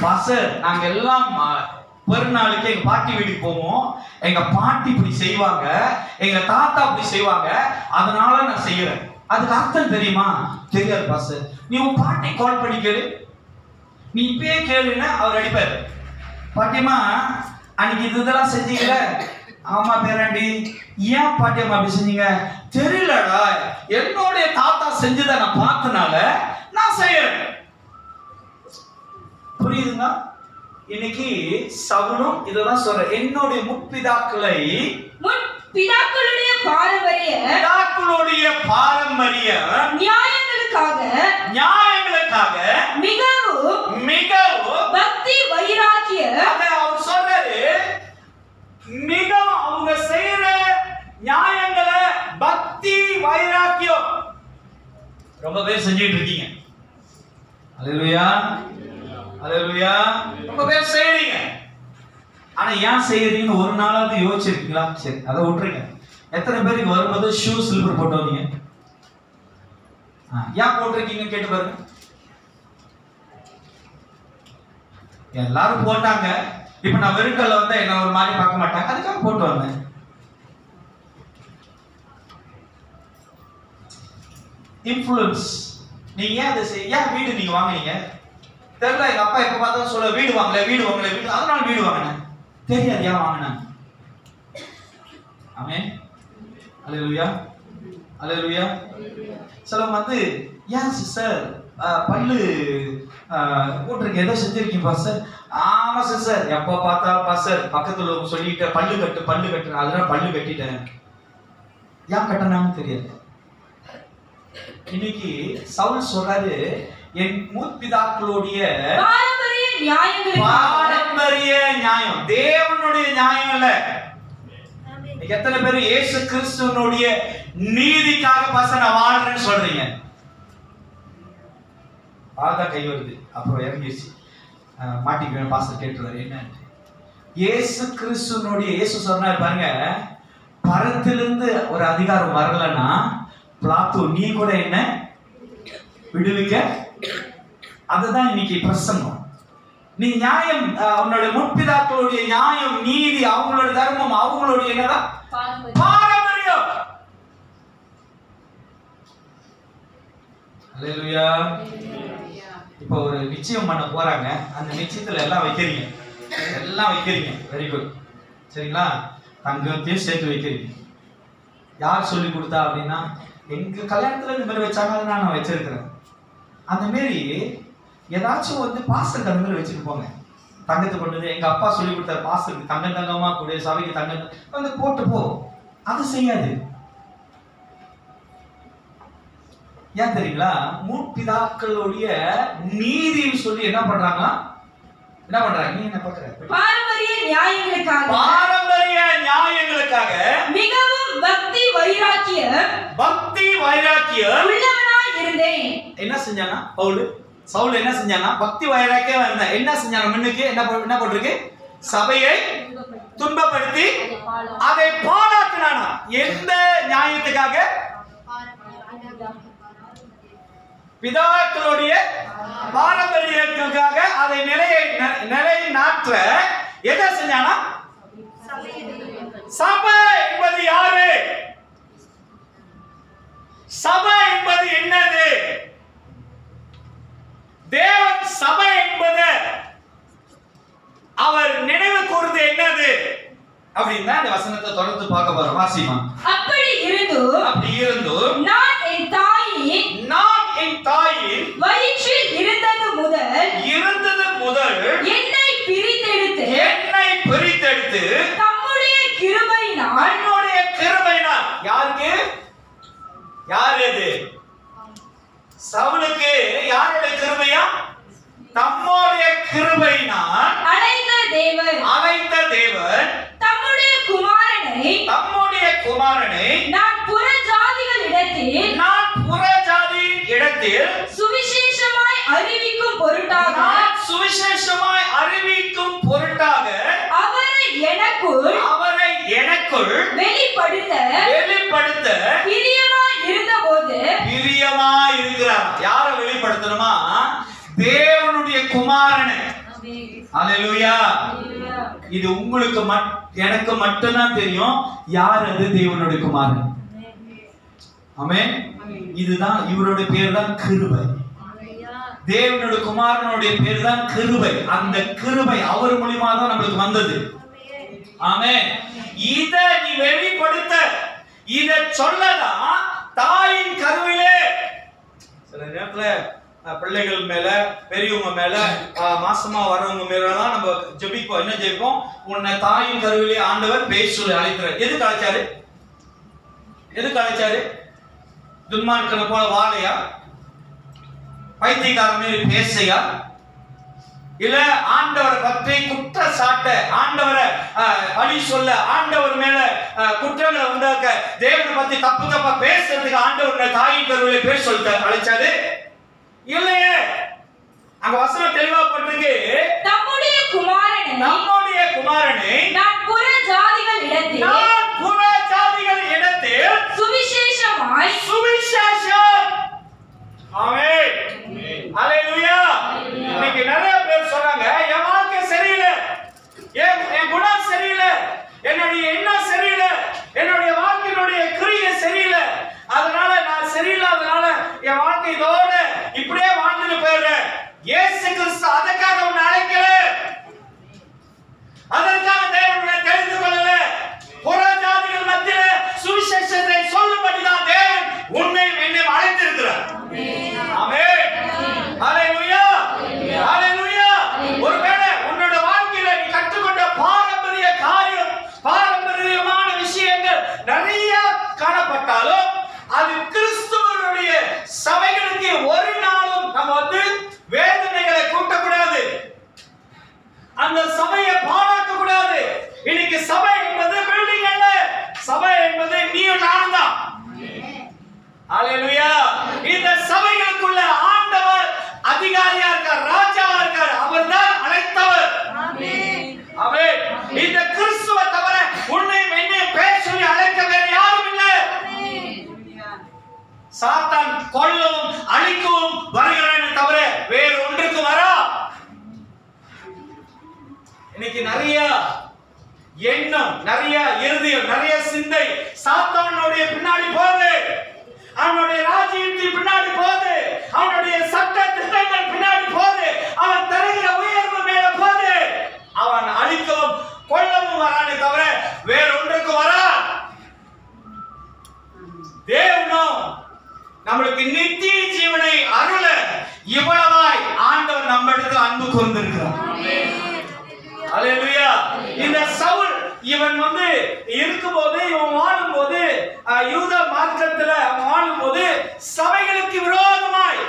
பாஸ்டர், நாங்க எல்லாம் பெருநாளுக்கு எங்க பாட்டி வீட்டுக்கு போவோம், எங்க பாட்டி இப்படி செய்வாங்க, எங்க தாத்தா இப்படி செய்வாங்க, அதனால நான் செய்யறேன். அதுக்கு அர்த்தம் தெரியுமா? தெரியாது பாஸ்டர். நீ உன் பாட்டி கால் பண்ணி கேளு, நீ இப்பயே கேளுன்னா அவர் அடிப்பாரு. பாட்டியம்மா அன்னைக்கு இதெல்லாம் செஞ்சீங்கள? ஆமா பேராண்டி. ஏன் பாட்டியம்மா அப்படி செஞ்சீங்க? தெரியலடா, என்னுடைய தாத்தா செஞ்சதை நான் பார்த்தனால நான் செய்யறேன். புரியுதுங்களா? இன்னைக்கு சவுலும் இதெல்லாம் சொல்ற, என்னுடைய முற்பிதாக்களுடைய பாரம்பரிய நியாயங்களுக்காக மிகவும் பக்தி வைராக்கியம். அவர் சொல்றாரு, மிகவும் அவங்க செய்யற நியாயங்களை பக்தி வைராக்கியம் ரொம்ப பேர் செஞ்சுட்டு இருக்கீங்க. அல்லேலூயா, அல்லேலூயா. ரொம்ப பேர் செய்றீங்க. ஆனா ஏன் செய்யறீங்கன்னு ஒரு நாளாவது யோசிச்சிருக்கீங்களா? சரி, அதை விட்டுருங்க. எத்தனை பேருக்கு வரும்போது ஷூ சில்வர் போட்டு வந்தீங்க? ஏன் போட்டிருக்கீங்க கேட்டு பாருங்க. எல்லாரும் போட்டாங்க. இப்ப நான் வெறுக்கல்ல வந்தா என்ன ஒரு மாதிரி பார்க்க மாட்டாங்க, அதுக்காக போட்டு வந்தேன். இன்ஃப்ளூயன்ஸ். நீங்க ஏன் அதை ஏன் வீடு நீங்க வாங்குனீங்க? தெரியல, எங்க அப்பா எப்ப பார்த்தாலும் சொல்ல வீடு வாங்கல, அதனால வீடு வாங்கினேன். தெரியாது ஏன் வாங்கினேன். ஆமென், அல்லேலூயா, அல்லேலூயா. சிலவங்க வந்து ஏன் சிஸ்டர் பல்லு போட்டிருக்கேன், ஏதோ செஞ்சிருக்கீங்க பாஸ்டர். ஆமா சார், எப்ப பார்த்தாலும் பாஸ்டர் பக்கத்துல சொல்லிட்டு பல்லு கட்டு, அதனால பல்லு கட்டிட்டேன். ஏன் கட்டினான்னு தெரியாது. இன்னைக்கு சவுல் சொல்றாரு, என் முற்பிதாக்களுடைய பாரம்பரிய நியாயம், தேவனுடைய நியாயம் இல்ல. எத்தனை பேர் இயேசு கிறிஸ்துவனுடைய நீதிக்காக பாஸ்டர் நான் வாழ்றேன்னு சொல்றீங்க? அதான் கை வருது, அப்புறம் இறங்கிடுச்சு, மாட்டிக்குவேன். பாஸ்டர் கேட்டுருவாரு என்ன. இயேசு கிறிஸ்துவனுடைய, இயேசு சொன்னார் பாருங்க, பரத்திலிருந்து ஒரு அதிகாரம் வரலன்னா பிளாத்து நீ கூட என்ன விடுவிக்க. அதுதான் இன்னைக்கு பிரசங்கம். நீ நியாயம், அவனுடைய முற்பிதாக்களுடைய நியாயம், நீதி, அவங்களோட தர்மம், அவங்களுடைய என்னதான் பாரம்பரியம். அல்லேலூயா. இப்போ ஒரு நிச்சயம் பண்ண போறாங்க, அந்த நிச்சயத்துல எல்லாம் வைக்கிறீங்க, வெரி குட், சரிங்களா? தங்கத்தையும் சேர்த்து வைக்கிறீங்க. யார் சொல்லி கொடுத்தா அப்படின்னா, எங்க கல்யாணத்துல இந்த மாதிரி வச்சாங்க, நான் வச்சிருக்கிறேன். அந்த மாரி ஏதாச்சும் வந்து பாஸ்டருக்கு அந்த மாதிரி வச்சுட்டு போங்க. தங்கத்தை கொண்டு எங்க அப்பா சொல்லி கொடுத்தாரு, பாஸ்டருக்கு தங்கமா கூட, சபைக்கு தங்கம் வந்து போட்டு போ. அது செய்யாது. ஏன் தெரியுங்களா? முற்பிதாக்களுடைய நீதின்னு சொல்லி என்ன பண்றாங்க? நீ என்ன பண்ற? பாரம்பரிய நியாயங்களுக்காக மிகவும் பக்தி வைராக்கியம் உள்ளவனாய் இருந்தேன். என்ன செஞ்சானா சவுல் என்ன செஞ்சானா? பக்தி வைராக்கியம் இருந்தா. என்ன செஞ்சானா? முன்னுக்கு என்ன போட்டிருக்கு? சபையை துன்பப்படுத்தி அதை பாழாக்கினானா. எந்த நியாயத்துக்காக? பிதாக்களுடைய பாரம்பரியத்துக்காக அதை நிலைநாட்ட எதை செஞ்சானா? சபை என்பது யாரு? சபை என்பது என்னது? தேவன் சபை என்பது அவர் நினைவு கூர்ந்து என்னது அப்படின்னா இந்த வசனத்தை தொடர்ந்து பார்க்க போறோம். வாசிமா. அப்படி இருந்தும் நான் என் தாயின் வயிற்றில் இருந்தது முதல் என்னை பிரித்தெடுத்து தம்முடைய கிருபையினால் யாருக்கு? யார் இது? சவுலுக்கு யாருடைய கிருபையா? தம்முடைய கிருபையினால் அழைத்த தேவன் தம்முடைய குமாரனை நான் புறஜாதியின் இடத்தில் சுவிசேஷமாய் அறிவிக்கும் பொருட்டாக அவரை எனக்குள் வெளிப்படுத்த பிரியமாய் இருக்கிறார். யாரை வெளிப்படுத்தணுமா? தேவனுடைய குமாரனை. அல்லேலூயா. இது உங்களுக்கு எனக்கு மட்டும்தான் தெரியும் யார் அது தேவனுடைய குமாரன். ஆமென். இதுதான், இவருடைய பேர் தான் கிருபை. தேவனுடைய குமாரனுடைய பேர் தான் கிருபை. அந்த கிருபை அவர் மூலமா தான் நமக்கு வந்தது. ஆமென். இத நீ வெளிப்படுத்த, இத சொல்லதான் தாயின் கருவிலே. சில நேரத்துல பிள்ளைகள் மேல, பெரியவங்க மேல, மாசமா வரவங்க மேலாம் நம்ம ஜெபிப்போம். என்ன ஜெபிப்போம்? உன்னை தாயின் கருவிலே ஆண்டவர் பேச சொல்லி அழைக்கிறார். எதுக்கு அழைச்சாரு? துன்மார்க்கனை போல வாழையா? பைத்தியக்காரன் மேல பேசையா? இல்ல ஆண்டவரை பற்றி குற்ற சாட்ட, ஆண்டவரை பழி சொல்ல, ஆண்டவர் மேல குற்றங்களை உண்டாக்க, தேவனை பத்தி தப்பா பேசுறதுக்கு ஆண்டவர் தாயின் கருவிலே பேச சொல்லிட்டு அழைச்சாரு? இல்லையே. அங்க வசனம் தெளிவா போட்டிருக்கு, நம்முடைய குமாரனை நான் புற ஜாதிகள் இடத்தில் சுவிசேஷம். ஆமென். அல்லேலூயா. இன்னைக்கு நிறைய பேர் சொல்றாங்க, என் வாழ்க்கை சரியில்லை, என் குணம் சரியில்லை, என்னுடைய எண்ணம் சரியில்லை, என்னுடைய வாழ்க்கையினுடைய கிரியை சரியில்லை, அதனால நான் சரியில்லாதனால என் வாழ்க்கை இதோட இப்படியே வாழ்ந்துட்டு போயிடுறேன். இயேசு கிறிஸ்து அதற்காக உன்னை அழைக்கல, அதற்காக தேவன் தெரிந்து கொள்ளல. புற ஜாதிகள் மத்தியில சுவிசேஷத்தை சொல்லும்படிதான் தேவன் உன்னை என்னை அழைத்திருக்கிறார். ஆமென். ஹalleluya. இந்த சபைகளுக்குள்ள ஆண்டவர் அதிகாரியா இருக்கார், ராஜாவா இருக்கார். அவர்தான் அழைத்தவர். ஆமென். ஆமென். இந்த கிறிஸ்துவ தவிர உன்னை என்னை பேர் சொல்லி அழைக்க வேற யாரும் இல்லை. சாத்தான் கொல்லவும் அழிக்கவும் வருகிறானே தவிர வேறு ஒன்றுக்கு வரா. இன்னைக்கு நிறைய எண்ணம், நிறைய இருதயம், நிறைய சிந்தை சாத்தானுடைய பின்னாடி போகுது. அவனுடைய ராஜ்யத்தின் பின்னாடி போகுது. அவனுடைய சட்ட திட்டங்கள் பின்னாடி போகுது. அவன் தருகிற உயர்வு மேல போகுது. அவன் அழிக்கவும் கொல்லவும் வரானே தவிர வேற ஒன்றுக்கு வரா. தேவனும் நம்மளுக்கு நித்திய ஜீவனை அருள இவ்வளவாய் ஆண்டவர் நம்ம இடத்துல அன்பு கூர்ந்திருக்கிறார். ஹalleluya. இந்த சவுல் இவன் இருக்கும்போது, இவன் வாழும்போது, யூத மார்க்கத்துல அவன் வாழும்போது சபைகளுக்கு விரோதமாய்,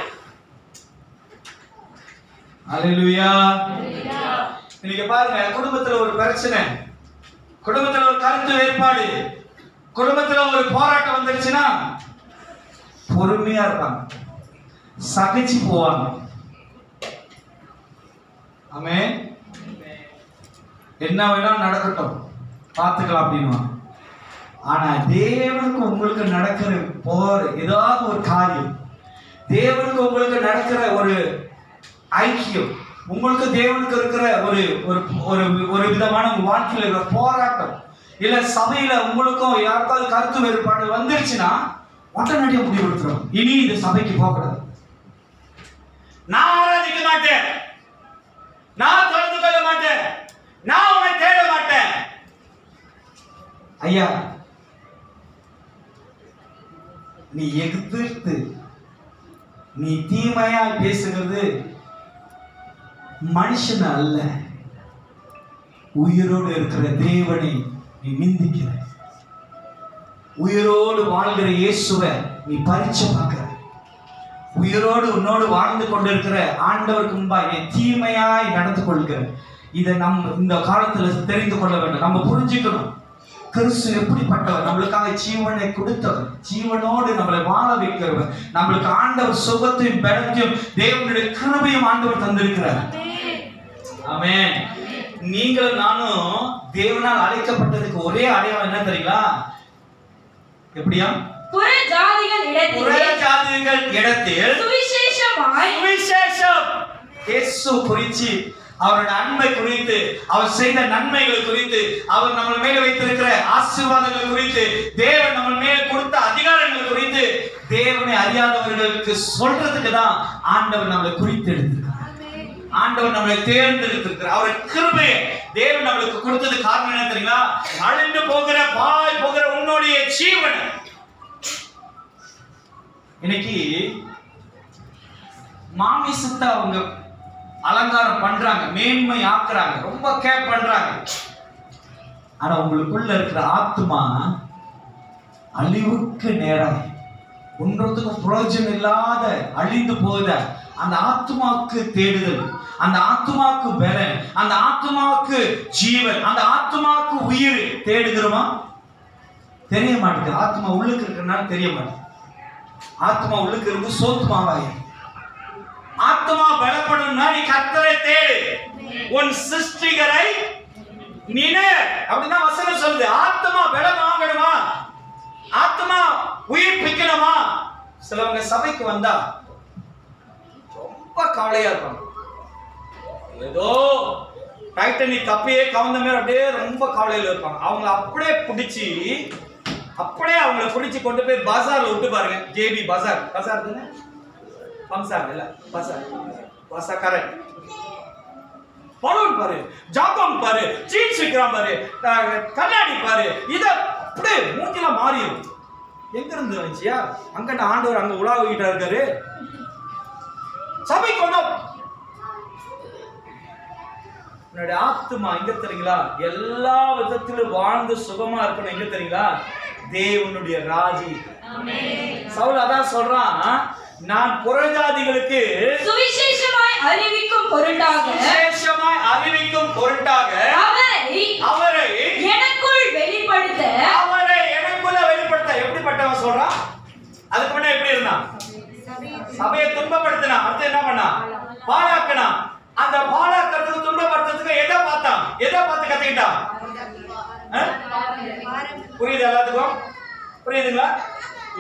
ஹalleluya. இன்னைக்கு பாருங்க, குடும்பத்துல ஒரு பிரச்சனை, குடும்பத்துல ஒரு கருத்து வேறுபாடு, குடும்பத்துல ஒரு போராட்டம் வந்துருச்சுன்னா பொறுமையா இருப்பாங்க, சகிச்சு போவாங்க. ஆமென். என்ன வேணாலும் நடக்கட்டும், பார்த்துக்கலாம் அப்படின்னு. ஆனா தேவனுக்கு உங்களுக்கு நடக்கிற ஏதாவது ஒரு காரியம், தேவனுக்கு உங்களுக்கு நடக்கிற ஒரு ஐக்கியம், உங்களுக்கு தேவனுக்கு இருக்கிற ஒரு ஒரு ஒரு விதமான வாழ்க்கையில் இருக்கிற போராட்டம், இல்ல சபையில உங்களுக்கும் யாருக்காவது கருத்து வேறுபாடு வந்துருச்சுன்னா உடனடியாக முடிவெடுத்துரும், இனி இந்த சபைக்கு போகக்கூடாது, நான் ஆராதிக்க மாட்டேன், நான் தொடர்ந்து கொள்ள மாட்டேன், நான் உன்னை தேட மாட்டேன். ஐயா, நீ எதிர்த்து நீ தீமையா பேசுகிறது மனுஷன் அல்ல, உயிரோடு இருக்கிற தேவனை நீ நிந்திக்கிற, உயிரோடு வாழ்கிற இயேசுவை நீ பரீட்சை பார்க்கிற, உயிரோடு உன்னோடு வாழ்ந்து கொண்டிருக்கிற ஆண்டவருக்கு முன்பாக நீ தீமையாய் நடந்து கொள்கிற. இதை நம்ம இந்த காலத்துல தெரிந்து கொள்ள வேண்டும். நம்ம புரிஞ்சுக்கணும், கிறிஸ்து எப்படிப்பட்டவர், நம்மளுக்காக ஜீவனை கொடுத்தவர், ஜீவனோடு நம்மளை வாழ வைக்கிறவர், நம்மளுக்கு ஆண்டவர் சுகத்தையும் பலத்தையும் தேவனுடைய கிருபையும் ஆண்டவர் தந்திருக்கிறார். ஆமென். நீங்களும் நானும் தேவனால் அழைக்கப்பட்டதுக்கு ஒரே அடையாளம் என்ன தெரியுங்களா? எப்படியா? புற ஜாதிகள் இடத்தில் சுவிசேஷம் இயேசு குறித்து, அவருடைய அன்பை குறித்து, அவர் செய்த நன்மைகள் குறித்து, அவர் நம்ம மேல வைத்திருக்கிற ஆசீர்வாதங்கள் குறித்து, தேவன் நம்ம மேல கொடுத்த அதிகாரங்கள் குறித்து தேவனை அறியாதவர்களுக்கு சொல்றதுக்கு தான் ஆண்டவர் நம்மளை குறித்து எடுத்திருக்கிறார். ஆண்டவர் நம்மளை தேர்ந்தெடுத்திருக்கிறார். அவருடைய கிருபையை தேவன் நம்மளுக்கு கொடுத்தது காரணம் என்ன தெரியுங்களா? அழிந்து போகிற பாழாய் போகிற உன்னுடைய ஜீவன். இன்னைக்கு மாமிசத்தை அவங்க அலங்காரம் பண்றாங்க, மேன்மை ஆக்குறாங்க, ரொம்ப கேர் பண்றாங்க. ஆனா உங்களுக்குள்ள இருக்கிற ஆத்மா அழிவுக்கு நேரம், ஒன்றத்துக்கும் பிரயோஜனம் இல்லாத அழிந்து போகுத அந்த ஆத்மாவுக்கு தேடுதல், அந்த ஆத்மாவுக்கு பலன், அந்த ஆத்மாவுக்கு ஜீவன், அந்த ஆத்மாவுக்கு உயிர் தேடுகிறோமா? தெரிய மாட்டேங்குது. ஆத்மா உள்ளுக்கு இருக்கிறனால தெரிய மாட்டேங்குது. ஆத்மா உள்ளுக்கு இருந்து சோத்மாவாய். ஆத்மா பலப்படணும்னா நீ கர்த்தரை தேடு, உன் சிருஷ்டிகரை நினை அப்படின்னா வசனம் சொல்லுது. ஆத்மா பலம் ஆகணுமா? ஆத்மா உயிர் பிக்கணுமா? சிலவங்க சபைக்கு வந்தா ரொம்ப கவலையா இருப்பாங்க. ஏதோ டைட்டானிக் கப்பையே கவர்ந்த மாதிரி அப்படியே ரொம்ப கவலையில இருப்பாங்க. அவங்களை அப்படியே பிடிச்சி கொண்டு போய் பஜார்ல விட்டு பாருங்க. ஜேபி பஜார் தானே, பம்சார் இல்ல பஜார் கரெக்ட். பலூன் பாரு, ஜாக்கம் பாரு, ஜீன்ஸ் விக்கிறான் பாரு, கண்ணாடி பாரு, இத அப்படியே மூஞ்சில மாறிடும். எங்க இருந்து வந்துச்சியா? அங்க ஆண்டவர் அங்க உலாவிக்கிட்டா இருக்காரு. சபைக்கு வந்தா உன்னுடைய ஆத்மா எங்க தெரியுங்களா? எல்லா விதத்திலும் வாழ்ந்து சுகமா இருக்கணும். எங்க தெரியுங்களா? தேவனுடைய ராஜி. சவுல் அதான் சொல்றான், நான் புறஜாதிகளுக்கு சுவிசேஷமாய் அறிவிக்கும் பொருட்டாக அவரை எனக்குள்ள வெளிப்படுத்த. எப்படிப்பட்டவன் சொல்றான்? அதுக்கு முன்னாடி எப்படி இருந்தான்? சபையை துன்பப்படுத்தினான். அடுத்து என்ன பண்ணா? பாழாக்கினான். அந்த பாழாக்கிறதுக்கு துன்பப்படுத்துறதுக்கு எதை பார்த்தான்? எதை பார்த்து கத்துக்கிட்டான்? புரியுது எல்லாத்துக்கும்? புரியுதுங்களா?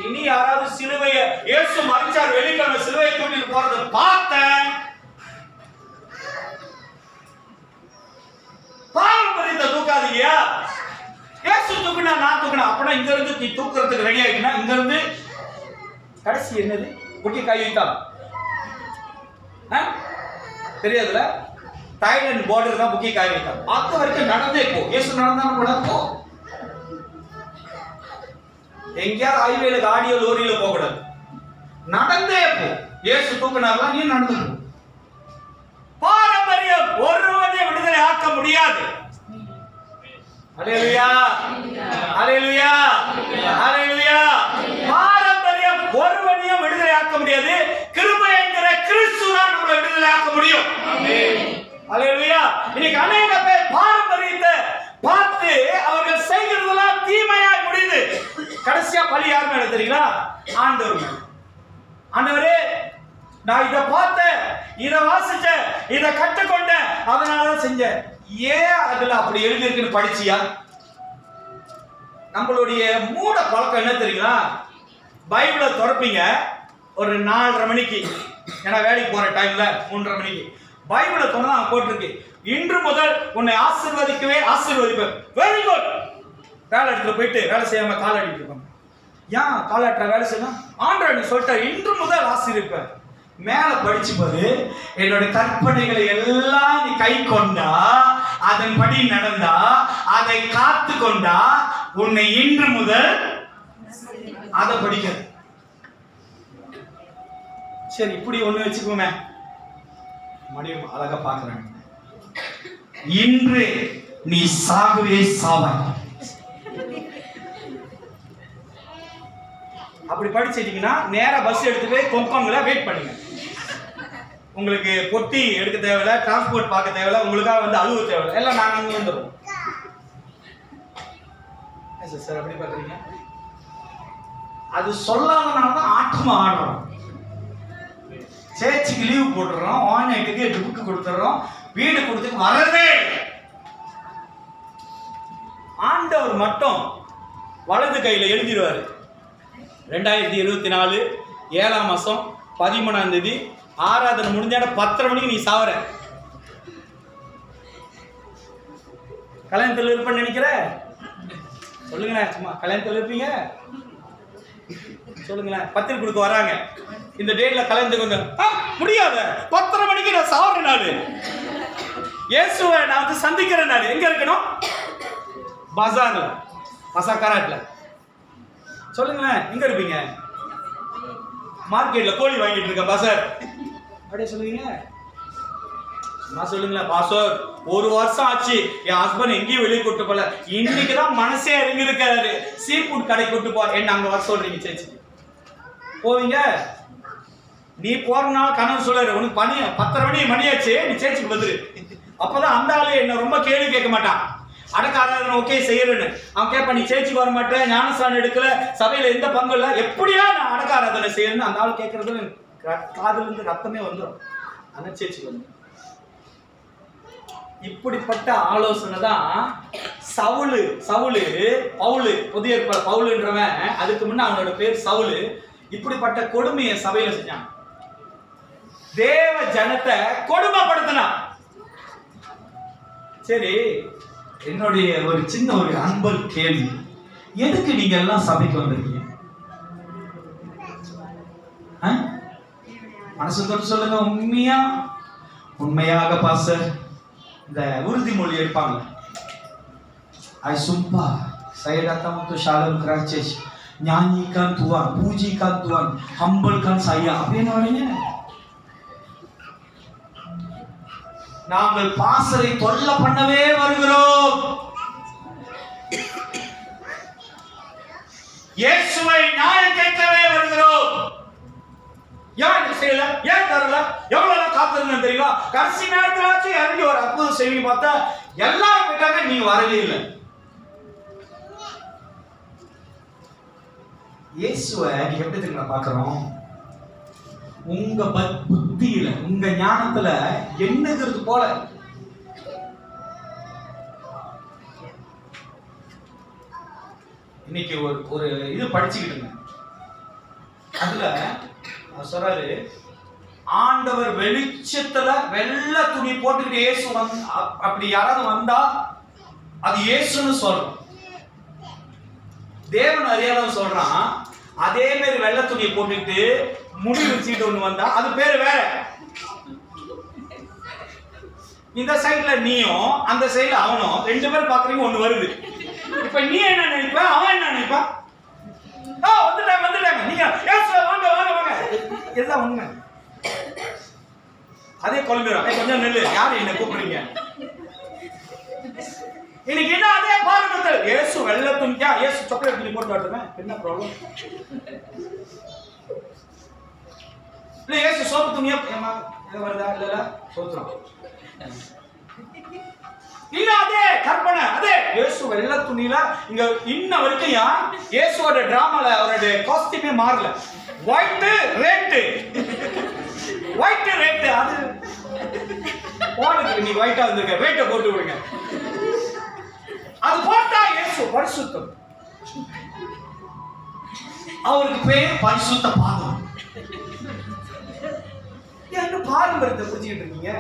இனி யாராவது சிலுவையை இயேசு மரிச்சார் வெள்ளிக்கிழமை சிலுவையை தூக்கிட்டு போறதை பார்த்தேன், பாரம்பரியத்தை தூக்காதீங்க. இயேசு தூக்குனா நான் தூக்குனா அப்படின்னா இங்க இருந்து நீ தூக்குறதுக்கு ரெடி ஆயிட்டுனா இங்க இருந்து கடைசி என்னது? குட்டி காய் வைத்தான் தெரியாதுல? தாய்லாந்து பார்டர் தான் புக்கி காய் வைத்தான். அது வரைக்கும் நடந்தே போ. இயேசு நடந்தாலும் கூட போ. எங்கேயாவது ஹைவேல காடியோ லோரியில போக கூடாது. நடந்தே போ. இயேசு தூக்குனால நீ நடந்து போ. பாரம்பரியம் ஒருவனை விடுதலை ஆக்க முடியாது. அல்லேலூயா, அல்லேலூயா, அல்லேலூயா. பாரம்பரியம் ஒருவனையும் விடுதலை ஆக்க முடியாது. கிருபை என்கிற கிறிஸ்து தான் நம்மளை விடுதலை ஆக்க முடியும். ஆமென். அல்லேலூயா. இன்னைக்கு அநேக பேர் பாரம்பரியத்தை பார்த்து அவர்கள் செய்கிறதெல்லாம் தீமையாய் முடியுது. கடைசியா பழி யார் மேல தெரியுங்களா? ஆண்டவர் மேல. ஆண்டவரே, நான் இதை பார்த்தேன், இதை வாசிச்சேன், இதை கற்றுக்கொண்டேன், அதனாலதான் செஞ்சேன். ஏன் அதுல அப்படி எழுதி இருக்குன்னு படிச்சியா? நம்மளுடைய மூட பழக்கம் என்ன தெரியுங்களா? பைபிளை திறப்பீங்க ஒரு 4:30 மணிக்கு, ஏன்னா வேலைக்கு போற டைம்ல 3:30 மணிக்கு பைபிளை திறந்தா போட்டிருக்கு, இன்று முதல் உன்னை ஆசீர்வதிக்கவே ஆசீர்வதிப்பேன். Very good. வேலை இடத்துல போயிட்டு வேலை செய்யாம கால் அடிட்டு இருப்பாங்க. ஏன் காலாட்டுற வேலை செய்யணும்? ஆண்டவர் சொல்லிட்டார், இன்று முதல் ஆசீர்வதிப்பேன். மேல படிச்சு பாரு, என்னோட கற்பனைகளை எல்லாம் நீ கை கொண்டா, அதன்படி நடந்தா, அதை காத்து கொண்டா, உன்னை இன்று முதல் அதை படிக்க. சரி, இப்படி ஒண்ணு வச்சுக்கோமே, மறுபடியும் அழகா பாக்குறாங்க. இன்று நீ சாகவே சாவாய். அப்படி படிச்சிட்டீங்கன்னா நேரா பஸ் எடுத்து போய் கொம்பங்கல வெயிட் பண்ணுங்க. உங்களுக்கு பொட்டி எடுக்க தேவையில்ல, டிரான்ஸ்போர்ட் பார்க்க தேவையில்ல, உங்களுக்காக வந்து அழுவ தேவையில்ல, எல்லாம் நாங்க அங்க வந்துடுவோம். சார் அப்படி பாக்குறீங்க? அது சொல்லாதனால தான் ஆட்டமா ஆடுறோம். சேர்ச்சுக்கு லீவ் போட்டுறோம், ஆன்லைனுக்கு புக்கு கொடுத்துறோம், வீடு கொடுத்துக்கு வரதே. ஆண்டவர் மட்டும் வலது கையில எழுதிடுவாரு. 2024 7ஆம் மாசம் 13ஆம் தேதி ஆராதனை முடிஞ்சாட 10:30 மணிக்கு நீ சாவற. கல்யாணத்தில் இருப்பேன்னு நினைக்கிற? சொல்லுங்களேன், சும்மா கல்யாணத்தில் இருப்பீங்க சொல்லுங்களேன். பத்திரிக்கை கொடுக்க வராங்க, இந்த டேட்ல கல்யாணத்துக்கு முடியாத 10:30 மணிக்கு நான் சாவறேன். நாள் இயேசுவை நான் வந்து சந்திக்கிறேன். நாள் எங்க இருக்கணும்? பஜார்ல, பசாக்காராட்ல. சொல்லுங்களேன், எங்க இருப்பீங்க? மார்க்கெட்ல கோழி வாங்கிட்டு இருக்க பசார் அப்படியே சொல்லுவீங்க. நான் சொல்லுங்களேன், பாசர் 1 வருஷம் ஆச்சு என் ஹஸ்பண்ட் எங்கேயும் வெளியே கூட்டு போல, இன்னைக்குதான் மனசே இறங்கி இருக்காரு, சீ ஃபுட் கடை கூட்டு போ. என்ன அங்க வர சொல்றீங்க? சேர்ச்சி போவீங்க? நீ போறனால கணவன் சொல்றாரு, உனக்கு 10:30 மணியாச்சு, நீ சேர்ச்சுக்கு வந்துரு. அப்பதான் அந்த ஆளு என்ன ரொம்ப கேள்வி கேட்க மாட்டான். அடக்க ஆராதனை ஓகே செய்யறேன்னு அவன் கேட்ப, நீ சேர்ச்சுக்கு வர மாட்டேன், ஞானஸ்தானம் எடுக்கல, சபையில எந்த பங்கு இல்லை, எப்படியா நான் அடக்க ஆராதனை செய்யறேன்னு அந்த ஆள் கேட்கறது காதுல இருந்து ரத்தமே வந்துடும். அந்த சேர்ச்சுக்கு வந்து இப்படிப்பட்ட ஆலோசனை தான் பவுலு புதிய பவுலுன்றவன், அதுக்கு முன்ன அவனோட பேர் சவுலு. இப்படிப்பட்ட கொடுமையை சபையில செஞ்சான். தேவ ஜனத்தை கொடுமைப்படுத்தினான். சரி, என்னுடைய ஒரு சின்ன ஒரு அன்பல் கேள்வி, எதுக்கு நீங்க எல்லாம் சபைக்கு வந்திருக்கீங்க? மனசு தொட்டு சொல்லுங்க. உண்மையாக பாஸ்டர் இந்த உறுதிமொழி எடுப்பாங்க, I sumpah saya datang untuk shalom Christ, nyanyikan Tuhan, pujikan Tuhan, humblekan saya. அப்படின்னு வரீங்க. நாங்கள் பாஸ்டரை தொல்லை பண்ணவே வருகிறோம், இயேசுவை நியாயம் கேட்கவே வருகிறோம். ஏன் செய்யல, ஏன் தரல, எவ்வளவு காத்திருந்தேன் தெரியுமா? கடைசி நேரத்திலாச்சும் இறங்கி ஒரு அற்புதம் செய்வீங்க பார்த்தா எல்லாரும் போயிட்டாங்க, நீ வரவே இல்லை. இயேசுவை நீங்க எப்படி தெரியுமா பார்க்கிறோம்? உங்க புத்தியில உங்க ஞானத்துல என்னங்கிறது போல. இன்னைக்கு ஒரு இது படிச்சுக்கிட்டுங்க, அதுல சொல்றாரு, ஆண்டவர் வெளிச்சத்துல வெள்ளை துணி போட்டுக்கிட்டு இயேசு அப்படி யாராவது வந்தா அது இயேசுன்னு சொல்றோம். தேவன் அறியாதவன் சொல்றான், அதே மாதிரி வெள்ளை துணியை போட்டுக்கிட்டு முடி வச்சுக்கிட்டு ஒண்ணு வந்தா அது பேரு வேற. இந்த சைடுல நீயும் அந்த சைடுல அவனும் ரெண்டு பேரும் பாக்குறீங்க, ஒண்ணு வருது. இப்ப நீ என்ன நினைப்ப, அவன் என்ன நினைப்பான்? வந்துட்டாங்க நீங்க வாங்க வாங்க வாங்க, எல்லாம் உண்மை. அதே குழம்பிடும், கொஞ்சம் நெல்லு, யாரு என்ன கூப்பிடுறீங்க? இன்னைக்கு என்ன அதே பாருங்கள், இயேசு வெள்ளை துணிக்கா, இயேசு சாக்லேட் துணி போட்டு வரட்டுமே, என்ன ப்ராப்ளம்? இல்ல இயேசு சோப்பு துணியா வருதா? இல்ல சோத்துறோம். இல்ல அதே கற்பனை, அதே இயேசு வெள்ளை துணியில இங்க இன்ன வரைக்கும் இயேசுவோட டிராமால அவருடைய காஸ்டியூமே மாறல. ஒயிட் ரெட் அது போடுங்க, நீ ஒயிட்டா வந்திருக்க, வெயிட்ட போட்டு விடுங்க. அது போட்டா இயேசு பரிசுத்தம். அவருக்கு பேர் பரிசுத்த பாதம். என்ன பாரம்பரியத்தை புரிஞ்சுக்கிட்டு இருக்கீங்க?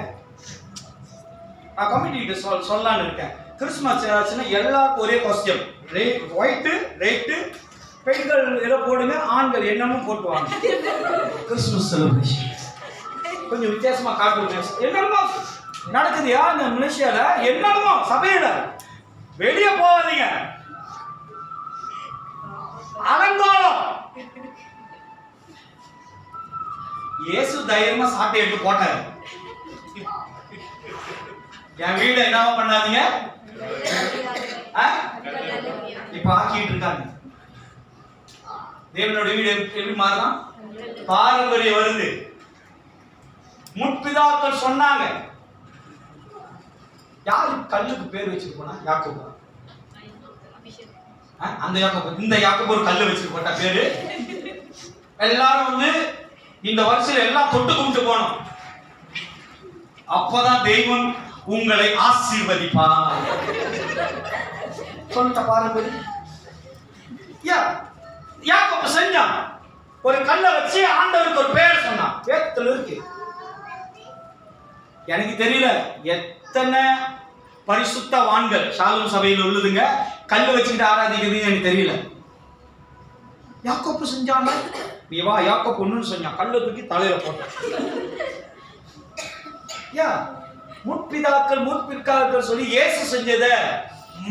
நான் கமிட்டி கிட்ட சொல்லலான்னு இருக்கேன். கிறிஸ்துமஸ் ஆச்சுன்னா எல்லாருக்கும் ஒரே காஸ்டியூம், ஒயிட் ரெட். பெண்கள் இதை போடுங்க, ஆண்கள் என்னமும் போட்டுவாங்க. கிறிஸ்துமஸ் செலிப்ரேஷன் கொஞ்சம் வித்தியாசமா காட்டுங்க. என்னமோ நடக்குது இந்த மலேசியால, என்னமோ சபையில வெளியே போவாதீங்க, அலங்கோலம். இயேசு தைரியமா சாட்டை எடுத்து போட்டாரு. என் வீட என்னவா பண்ணாதீங்க, இப்ப ஆக்கிட்டு இருக்காங்க. தேவனோட வீடு எப்படி மாறலாம்? பாரம்பரியம் வருது. முற்பிதாக்கள் சொன்னாங்க. யாரு கல்லுக்கு பேர் வச்சிருப்பா? யாக்கோபு. அந்த யாக்கோபு, இந்த யாக்கோபு ஒரு கல்லு வச்சிட்டு போட்டா பேரு. எல்லாரும் வந்து இந்த வருஷம் எல்லாம் தொட்டு கும்பிட்டு போனோம். அப்பதான் தெய்வம் உங்களை ஆசீர்வதிப்பார். சொல்லிட்ட பாரம்பரியம். யாக்கோபு செஞ்சான், ஒரு கல்லை வச்சு ஆண்டவருக்கு ஒரு பேர் சொன்னான். வேதத்துல இருக்கு. எனக்கு தெரியல எத்தனை பரிசுத்தவான்கள் ஷாலும் சபையில் உள்ளதுங்க கல்லு வச்சுக்கிட்டு ஆராதிக்கிறது எனக்கு தெரியல. யாக்கோபு செஞ்சான். நீ வா, யாக்கோபு ஒண்ணுன்னு சொன்னான், கல்லை தூக்கி தலையில போட்டான். முற்பிதாக்கள் முற்பிற்காலர்கள் சொல்லி இயேசு செஞ்சதை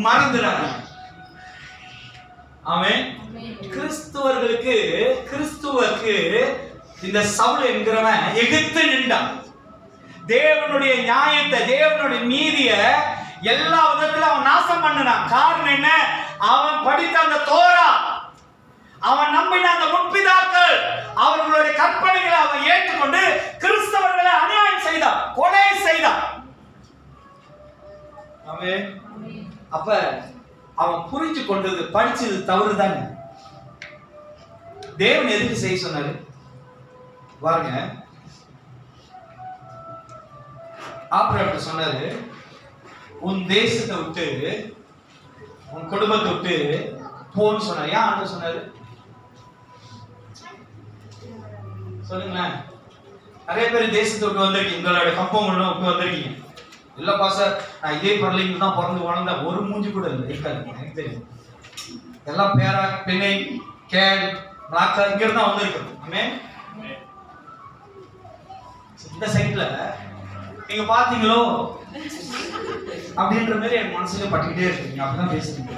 மறந்துறாங்க. ஆமென். கிறிஸ்துவுக்கு இந்த சவுல் என்கிறவன் எதிர்த்து நின்றான். தேவனுடைய நியாயத்தை, தேவனுடைய நீதிய எல்லா விதத்திலும் அவன் நாசம் பண்ணினான். காரணம் என்ன? அவன் படித்த அந்த தோரா, அவன் நம்பின அந்த முற்பிதாக்கள், அவர்களுடைய கற்பனைகளை அவன் ஏற்றுக்கொண்டு கிறிஸ்தவர்களை அநியாயம் செய்தான், கொலை செய்தான். அப்ப அவன் புரிஞ்சு கொண்டது, படிச்சது தவறுதான். தேவன் எதுக்கு செய்ய சொன்னாரு பாருங்க. ஆபிரகாம் சொன்னாரு, உன் தேசத்தை விட்டு உன் குடும்பத்தை விட்டு போன்னு சொன்னாரு. ஏன் ஆண்டவர் சொன்னாரு சொல்லுங்களேன்? நிறைய பேர் தேசத்தை விட்டு வந்திருக்கீங்க, உங்களோட கம்பவுண்ட் விட்டு வந்திருக்கீங்க. இல்ல பாஸ்டர், நான் இதே பரலைங்க தான் பிறந்து வளர்ந்த, ஒரு மூஞ்சி கூட இல்லை இருக்காது, எனக்கு தெரியும். எல்லாம் பேரா பெண்ணை கேள் பிளாக்கா இங்க இருந்தா வந்திருக்கோம். இந்த சைட்ல நீங்க பாத்தீங்களோ அப்படின்ற மாதிரி என் மனசுல பட்டுக்கிட்டே இருக்கு. அப்படிதான் பேசுறீங்க.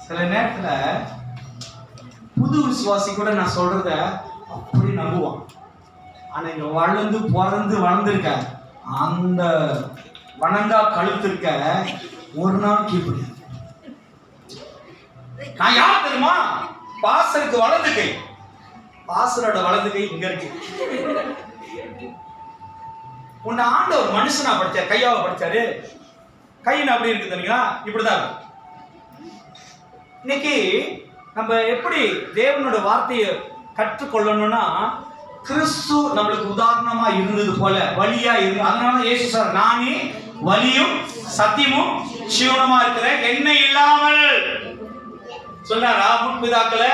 சில நேரத்துல புது விசுவாசி கூட நான் சொல்றத அப்படி நம்புவான். ஆனா இங்க வளர்ந்து பிறந்து வளர்ந்துருக்க அந்த வணங்கா கழுத்து இருக்க ஒரு நாள் கீழ்படி. நான் யார் தெரியுமா? பாசருக்கு வலது கை, பாசரோட வலது கை இங்க இருக்கு. உன்னை ஆண்டவர் மனுஷனா படிச்சாரு, கையாவ படிச்சாரு. கையில அப்படி இருக்கு தெரியுங்களா? இப்படிதான் இன்னைக்கு நம்ம எப்படி தேவனோட வார்த்தையை கற்றுக்கொள்ளணும்னா, கிறிஸ்து நம்மளுக்கு உதாரணமா இருந்தது போல வழியா இருந்து, அதனால இயேசு சார் நானே வழியும் சத்தியமும் ஜீவனுமா இருக்கிறேன், என்னை இல்லாமல் சொல்றாரா? முற்பிதாக்களை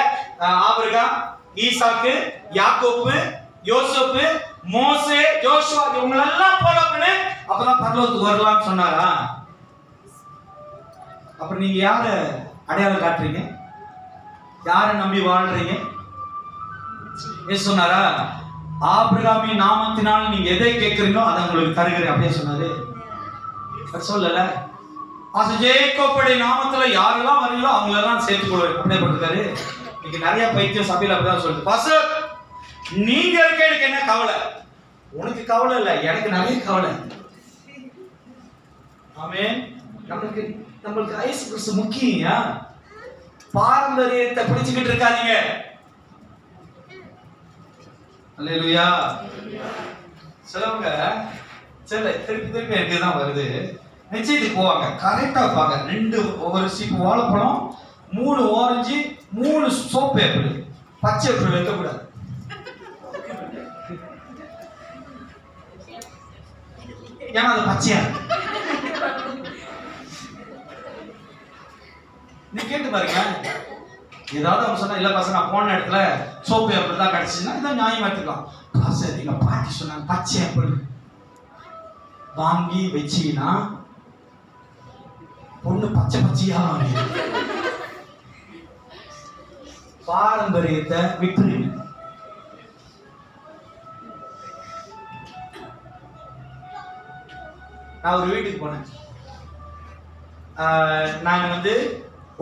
ஆபிரகாம், ஈசாக்கு, யாக்கோப்பு, யோசேப்பு, மோசே, யோசுவா இவங்களெல்லாம் ஃபாலோ பண்ணு, அப்பதான் பரலோகத்துக்கு வரலாம்னு சொன்னாரா? அப்புறம் நீங்க யார அடையாளம் காட்டுறீங்க? யாரை நம்பி வாழ்றீங்க? ஏன் சொன்னாரா? ஆபிரகாமின் நாமத்தினால் நீங்க எதை கேட்கறீங்களோ அதை உங்களுக்கு தருகிறேன் அப்படியே சொன்னாரு. சொல்லல, ஜேக்கோபுடைய நாமத்துல யாரெல்லாம் வரீங்களோ அவங்களெல்லாம் சேர்த்து கொள்வாரு அப்படியே போட்டுருக்காரு. இன்னைக்கு நிறைய பைத்தியம் சபையில அப்படிதான் சொல்லுது. பாஸ்டர் நீங்க இருக்க எனக்கு என்ன கவலை? உனக்கு கவலை இல்ல, எனக்கு நிறைய கவலை. ஆமென். நம்மளுக்கு இயேசு கிறிஸ்து முக்கியம். பாரம்பரியத்தை பிடிச்சுக்கிட்டு இருக்காதீங்க. அல்லேலூயா. சிலவங்க திருப்பி இருக்குதான் வருது, நிச்சயத்துக்கு போவாங்க, கரெக்டா இருப்பாங்க. 2 ஒரு சீப்பு வாழைப்பழம், 3 ஆரஞ்சு, 3 சோப்பு ஏப்பிள், பச்சை ஏப்பிள் வைக்கக்கூடாது. ஏன்னா அது பச்சையா. நீ கேட்டு பாருங்க, ஏதாவது அவங்க சொன்னா இல்ல பாச நான் போன இடத்துல சோப்பு ஏப்பிள் தான் கிடைச்சுன்னா இதான் நியாயமா எடுத்துக்கலாம். பாச எங்க பாட்டி சொன்னாங்க பச்சை ஏப்பிள் வாங்கி வச்சீங்கன்னா பொண்ணு பச்சை பச்சையா பாரம்பரியத்தை விட்டுருங்க. நான் ஒரு வீட்டுக்கு போனேன். நாங்க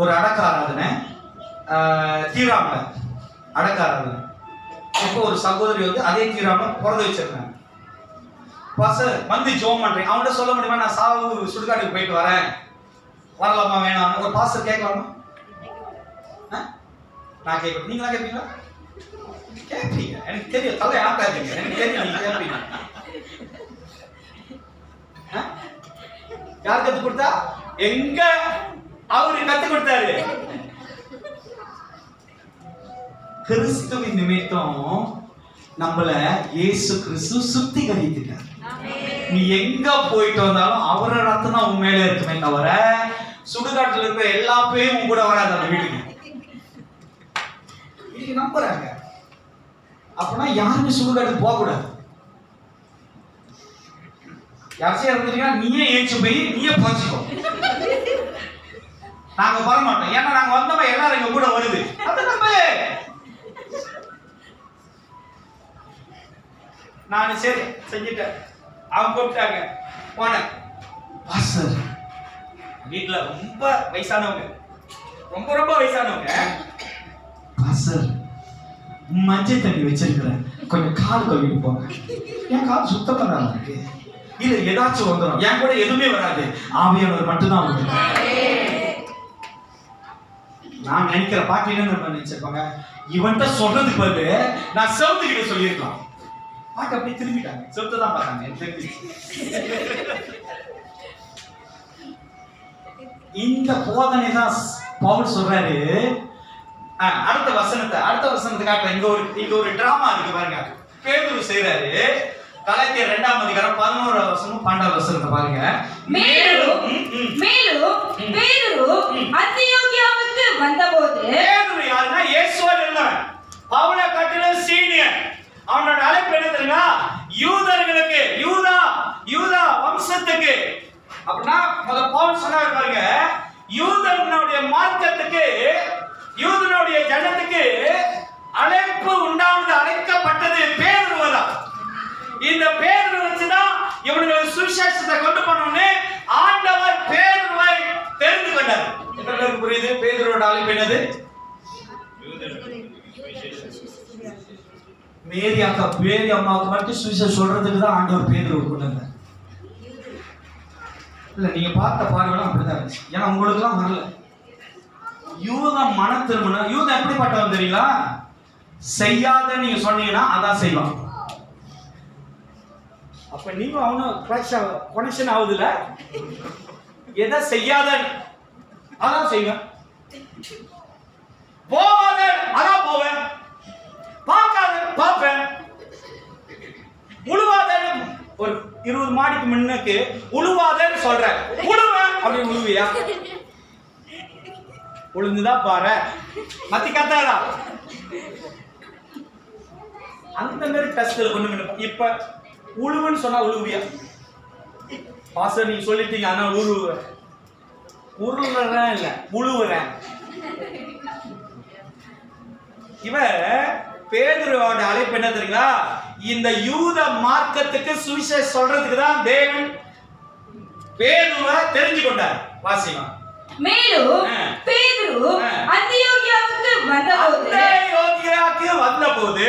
ஒரு அடக்க ஆராதனை, தீராம அடக்க ஆராதனை. இப்போ ஒரு சகோதரி அதே தீராம பிறந்த வச்சிருந்தாங்க. பாஸ்டர் ஜோம் பண்றேன், அவன்கிட்ட சொல்ல முடியுமா நான் சாவு சுடுகாட்டுக்கு போயிட்டு வரேன், வரலாமா வேணாம்? ஒரு பாஸ்டர் கேட்கலாமா? நான் கேட்பேன், நீங்களா கேட்பீங்களா? கேட்பீங்க, எனக்கு தெரியும். தலை ஆட்டாதீங்க, எனக்கு தெரியும் நீங்க கேட்பீங்க. யார் கத்து கொடுத்தா? எங்க அவரு கத்து கொடுத்தாரு. கிறிஸ்துவின் நிமித்தம் நம்மள இயேசு கிறிஸ்து சுத்திகரித்துட்டார். நீ எங்க போயிட்டு வந்தாலும் அவரோட ரத்தம் தான் உன் மேல இருக்குமே தவிர சுடுகாட்டுல இருக்கிற எல்லா பேரும் உன் கூட வராது அந்த வீட்டுக்கு. இன்னைக்கு நம்புறாங்க. அப்படின்னா யாருமே சுடுகாட்டுக்கு போக கூடாது. யாரையும் இருந்தீங்கன்னா நீயே ஏச்சு போய் நீயே போச்சுக்கோ. நாங்க வர மாட்டோம், ஏன்னா நாங்க வந்தோம் எல்லாரும் எங்க கூட வருது. அது நம்ம நான் சரி செஞ்சுட்டேன். அவங்க கூப்பிட்டாங்க, போனேன். பாஸ்டர் வீட்டுல ரொம்ப வயசானவங்க, ரொம்ப வயசானவங்க. பாஸ்டர் மஞ்சள் தண்ணி வச்சிருக்கிறேன், கொஞ்சம் கால் கழுவிட்டு போங்க. என் கால் சுத்தமா தான் இருக்கு. இல்ல ஏதாச்சும் வந்துடும், என் கூட எதுவுமே வராது, ஆவியானவர் மட்டும்தான் வந்து. நான் நினைக்கிற பாட்டி என்ன நினைச்சிருப்பாங்க, இவன்கிட்ட சொல்றதுக்கு பதில் நான் செவத்துக்கிட்ட சொல்லியிருக்கலாம். பாட்டு அப்படியே திரும்பிட்டாங்க, செவத்தை தான் பார்த்தாங்க. இந்த போதனை தான் பவுல் சொல்றாரு. அடுத்த வசனத்தை காட்டுறேன். இங்க ஒரு டிராமா இருக்கு பாருங்க. பேதுரு செய்றாரு. கலாத்தியர் 2ஆம் அதிகாரம் 11ஆம் வசனம் 12ஆம் வசனத்தை பாருங்க. மேலும் பேதுரு அந்தியோகியாவுக்கு வந்தபோது, பேதுரு யாருன்னா இயேசுவோடு இருந்தவன், பவுலை காட்டிலும் சீனியர். அவனோட அழைப்பு என்ன தெரியுமா? யூதர்களுக்கு, யூதா வம்சத்துக்கு. அப்படின்னா பவுல் சொன்னாரு பாருங்க, யூதனுடைய மார்க்கத்துக்கு, யூதனுடைய ஜனத்துக்கு அழைப்பு உண்டானது, அழைக்கப்பட்டது பேதுருதான். இந்த பேதுரு வச்சுதான் இவனுக்கு சுவிசேஷத்தை கொண்டு போனோம்னு ஆண்டவர் பேதுருவை தெரிந்து கொண்டார். என்ன புரியுது? பேதுருவோட அழைப்பு என்னது? மேரி அம்மாவுக்கு மட்டும் சுவிசேஷம் சொல்றதுக்கு தான் ஆண்டவர் பேதுருவை கொண்டு வந்தார். இல்ல நீங்க பார்த்த பார்வைலாம் அப்படிதான் இருந்துச்சு. ஏன்னா உங்களுக்கு எல்லாம் வரல. யூதம் மன திருமணம். யூதம் எப்படிப்பட்டவன் தெரியுங்களா? செய்யாத நீங்க சொன்னீங்கன்னா அதான் செய்வான். அப்ப நீங்க அவனும் கனெக்ஷன் ஆகுதுல. எதை செய்யாத அதான் செய்வேன். போகாத அதான் போவேன், பார்க்காத பார்ப்பேன், உழுவாதன்னு ஒரு 20 மாடிக்கு முன்னுக்கு உழுவாதன்னு சொல்றேன், உழுவேன் அப்படின்னு உழுவியா? உழுந்துதான் பாரு, மத்தி கத்தாதா? அந்த மாதிரி டெஸ்ட்ல கொண்டு இப்ப உழுவுன்னு சொன்னா உழுவியா? பாஸ்டர் நீங்க சொல்லிட்டீங்க, ஆனா உழுவுறேன், உருளுறேன் இல்ல உழுவுறேன். இவ பேதுருவோட அழைப்பு என்ன தெரியுங்களா? இந்த யூத மார்க்கத்துக்கு சுவிசேஷம் சொல்றதுக்கு தான் தேவன் பேதுருவை தெரிஞ்சு கொண்டார். வாசிமா. மேலும் பேதுரு அந்தியோகியாவுக்கு வந்தபோது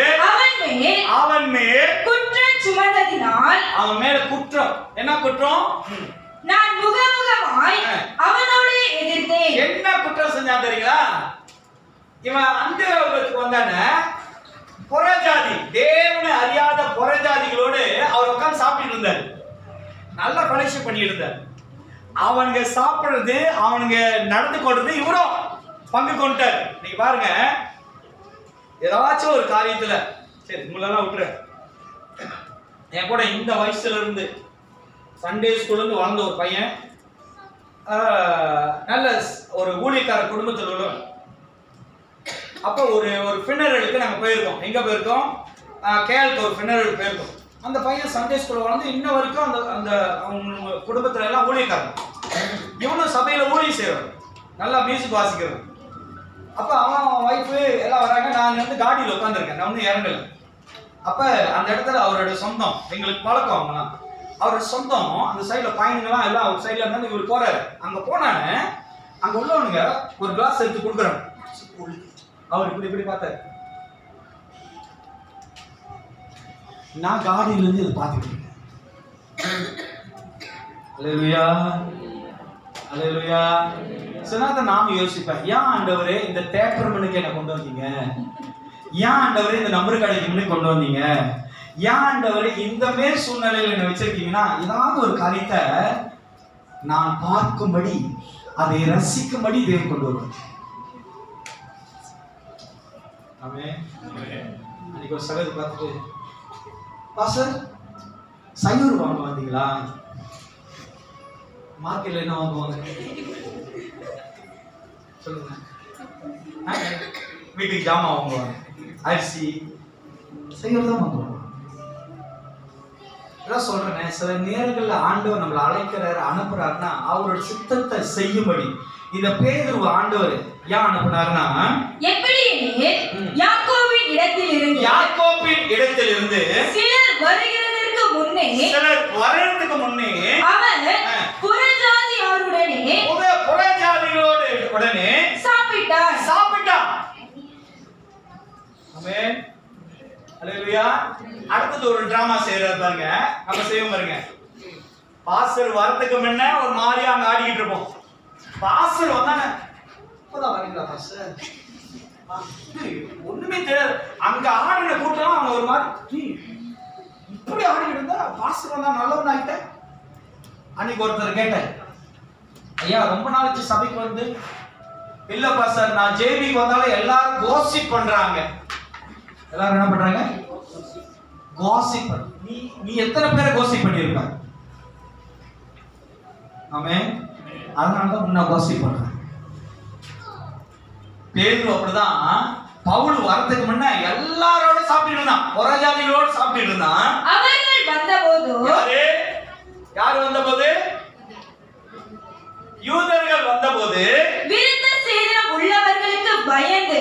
அவன் மேல் குற்றம் சுமந்ததினால், அவன் மேல குற்றம் என்ன குற்றம்? நான் முகமுகமாய் அவனோடு எதிர்த்தேன். என்ன குற்றம் செஞ்சான் தெரியுங்களா? இவன் அந்தியோகியாவுக்கு வந்தானே, புறஜாதி, தேவனை அறியாத புறஜாதிகளோடு அவர் உட்கார்ந்து சாப்பிட்டு இருந்தார், நல்ல பரிசு பண்ணிட்டு இருந்தார். அவனுங்க சாப்பிடுறது, அவனுங்க நடந்து கொள்றது இவரும் பங்கு கொண்டார். நீங்க பாருங்க, ஏதாச்சும் ஒரு காரியத்துல சரி உங்களெல்லாம் விட்டுற, என் கூட இந்த வயசுல இருந்து சண்டே ஸ்கூல்ல இருந்து வளர்ந்த ஒரு பையன், நல்ல ஒரு ஊழியக்கார குடும்பத்தில் உள்ள. அப்போ ஒரு ஃபினரலுக்கு நாங்கள் போயிருக்கோம். எங்கே போயிருக்கோம்? கேளுக்கு ஒரு ஃபினரல் போயிருக்கோம். அந்த பையன் சண்டே ஸ்கூலில் வளர்ந்து இன்ன வரைக்கும் அந்த அந்த அவங்க குடும்பத்தில் எல்லாம் ஊழியக்காரன். இவனும் சபையில் ஊழியம் செய்வான், நல்லா மியூசிக் வாசிக்கிறவன். அப்போ அவன் ஒய்ஃபு எல்லாம் வராங்க. நான் வந்து காடியில் உட்காந்துருக்கேன், நான் ஒன்றும் இறங்கலை. அப்போ அந்த இடத்துல அவரோட சொந்தம், எங்களுக்கு பழக்கம் அவங்களாம், அவரோட சொந்தம் அந்த சைடில் பையனுங்கெல்லாம் எல்லாம் ஒரு சைடில் இருந்தாலும் இவர் போகிறாரு. அங்கே போனானே, அங்கே உள்ளவனுங்க ஒரு கிளாஸ் எடுத்து கொடுக்குறாங்க. அவர் இப்படி இப்படி பார்த்தாரு. நான் காடியில இருந்து இதை பார்த்துட்டு இருக்கேன். அல்லேலூயா, அல்லேலூயா. சொன்னாதான் நாம யோசிப்பேன், ஏன் ஆண்டவரே இந்த தேட்டர் மனுக்கு என்ன கொண்டு வந்தீங்க? ஏன் ஆண்டவரே இந்த நம்பர் கடைக்கு முன்னாடி கொண்டு வந்தீங்க? ஏன் ஆண்டவரே இந்த மாதிரி சூழ்நிலையில என்ன வச்சிருக்கீங்கன்னா, ஏதாவது ஒரு காரியத்தை நான் பார்க்கும்படி, அதை ரசிக்கும்படி தேவன் கொண்டு வருவேன். அன்னைக்கு ஒரு சகோதரி பார்த்துட்டு, பாஸ்டர் சையூர் வாங்க வந்தீங்களா? மார்க்கெட்ல என்ன வாங்குவாங்க சொல்லுங்க. வீட்டுக்கு ஜாமான் வாங்குவாங்க, அரிசி, சையூர் தான் வாங்குவாங்க. இதான் சொல்றேன், சில நேரங்கள்ல ஆண்டவர் நம்மளை அழைக்கிறாரு, அனுப்புறாருன்னா அவரோட சித்தத்தை செய்யும்படி. இந்த பேதுருவை ஆண்டவர் ஏன் அனுப்புனாருன்னா, யாக்கோபின் இடத்திலிருந்து சிலர் வருகிறதற்கு முன்னே அவன் புறஜாதிகளோடு சாப்பிட்டான். ஆமென், அல்லேலூயா. அடுத்தது ஒரு டிராமா செய்யறாரு பாருங்க, நம்ம செய்வோம் பாருங்க. பாஸ்டர் வரதுக்கு முன்ன ஒரு மாதிரியா அங்க ஆடிக்கிட்டு இருப்போம். பாஸ்டர் வந்தானே, இப்பதான் வரீங்களா பாஸ்டர்? ஒண்ணுமே தெரியாது. அங்க ஆடின கூட்டம் அவங்க ஒரு மாதிரி இப்படி ஆடிக்கிட்டு இருந்தா, பாஸ்டர் வந்தா நல்லவன் ஆகிட்டேன். அன்னைக்கு ஒருத்தர் கேட்டேன், ஐயா ரொம்ப நாளைக்கு சபைக்கு வந்து, இல்ல பாஸ்டர் நான் ஜேபிக்கு வந்தாலும் எல்லாரும் கோசிப் பண்றாங்க. எல்லாரும் என்ன பண்றாங்க? கோசிப். நீ எத்தனை பேரை கோசிப் பண்ணிருக்க? ஆமென். அதனாலதான் உன்னை கோசிப் பண்றேன். பேதுரு அப்படிதான் பவுல் வரதுக்கு முன்ன எல்லாரோட சாப்பிட்டு இருந்தான், புறஜாதிகளோட சாப்பிட்டு இருந்தான். அவர்கள் வந்தபோது, யார் வந்தபோது? யூதர்கள் வந்தபோது விருத்த சேதனம் உள்ளவர்களுக்கு பயந்து,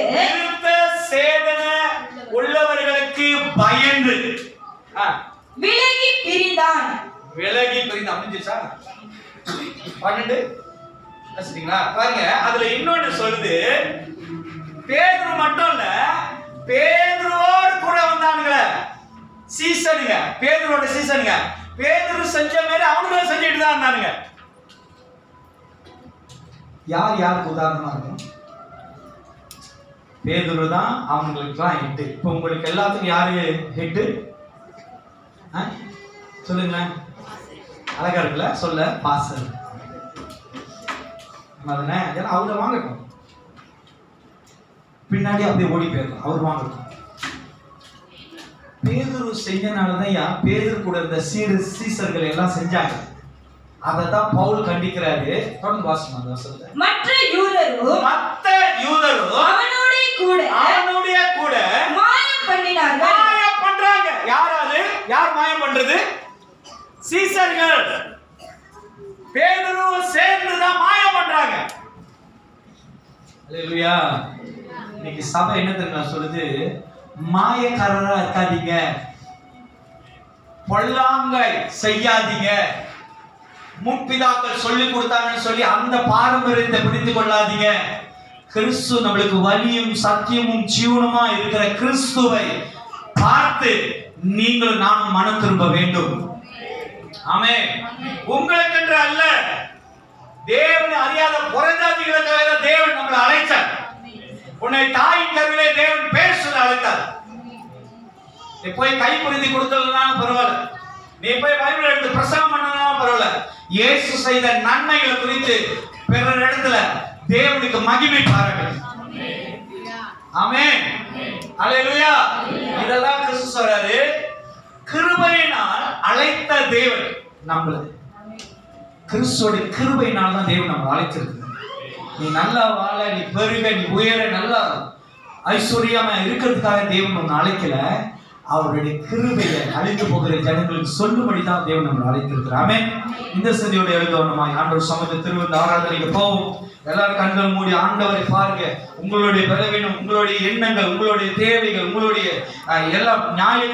விலகி பிரிந்தான். முடிஞ்சுச்சா? 12 பாருங்க. அதுல இன்னொன்னு சொல்லுது, பேதுரு மட்டும் இல்ல, பேதுருவோடு கூட வந்தானுங்களே சீசனுங்க, பேதுருவோட சீசனுங்க. பேதுரு செஞ்ச மாதிரி அவங்களும் செஞ்சுட்டு தான் இருந்தானுங்க. யாருக்கு உதாரணமா இருக்கும்? பேதுரு தான் அவங்களுக்குலாம் ஹெட். இப்போ உங்களுக்கு எல்லாத்துக்கும் யாரு ஹெட் சொல்லுங்களேன். அழகா இருக்குல்ல சொல்ல, பாஸ்டர். ஏன்னா அவங்க வாங்கட்டும், பின்னாடி அப்படியே ஓடி போயிடலாம், அவர் வாங்கட்டும். பேதுரு செஞ்சனாலதான் பேதுரு கூட இருந்த சீசர்கள் எல்லாம் செஞ்சாங்க. அதை தான் பவுல் கண்டிக்கிறாரு. தொடர்ந்து வாசிமா சொல்லுங்க. மற்ற யூதரோ அவனுடைய கூட மாயம் பண்ணினார்கள். மாயம் பண்றாங்க. யார் மாயம் பண்றது? சீசர்கள். பேதுரு சேர்ந்துதான் மாயம் பண்றாங்க. அல்லேலூயா. இன்னைக்கு சபை என்ன தெரியுமா சொல்லுது? மாயக்காரரா இருக்காதீங்க, பொல்லாங்கை செய்யாதீங்க, முற்பிதாக்கள் சொல்லி கொடுத்தாங்கன்னு சொல்லி அந்த பாரம்பரியத்தை பிடித்து கொள்ளாதீங்க. கிறிஸ்து நம்மளுக்கு வழியும் சத்தியமும் ஜீவனுமா இருக்கிற கிறிஸ்துவை பார்த்து நீங்கள் நானும் மனம் திரும்ப வேண்டும். ஆமென். உங்களுக்கு அல்ல, தேவனை அறியாத புறஜாதிகளுக்காக தேவன் நம்மளை அழைத்தார். உன்னை தாயின் கருவிலே தேவன் பேர் சொல்லி அழைத்தார். நீ போய் கை புரிந்து கொடுத்ததுனாலும் பரவாயில்ல, நீ போய் பைபிள் எடுத்து பிரசங்கம் பண்ணனாலும் பரவாயில்ல, இயேசு செய்த நன்மைகளை குறித்து பிறர் இடத்துல தேவனுக்கு மகிமை பாருங்கள். ஆமென். அல்லேலூயா. இதெல்லாம் கிறிஸ்து சொல்றாரு, கிருபையினால் அழைத்த தேவன் நம்மள. கிறிஸ்துவோட கிருபையினால் தான் தேவன் நம்மளை அழைச்சிருக்கு. நீ நல்லா வாழ, நீ பெருக, நீ உயர, நல்லா ஐஸ்வர்யமா இருக்கிறதுக்காக தேவன் ஒன்று அழைக்கல. அவருடைய கிருபையை அழித்து போகிற ஜனங்களுக்கு சொல்லும்படி தான் தேவன் நம்மளை அழைத்திருக்கிறார். ஆமென். இந்த செய்தியோட எழுதவனமாய் ஆண்டவர் சமூகத்தை திருவிழா ஆராதனைக்கு போவோம். எல்லாரும் கண்கள் மூடி ஆண்டவரை பாருங்க. உங்களுடைய பலவீனம், உங்களுடைய எண்ணங்கள், உங்களுடைய தேவைகள், உங்களுடைய எல்லாம் நியாயங்கள்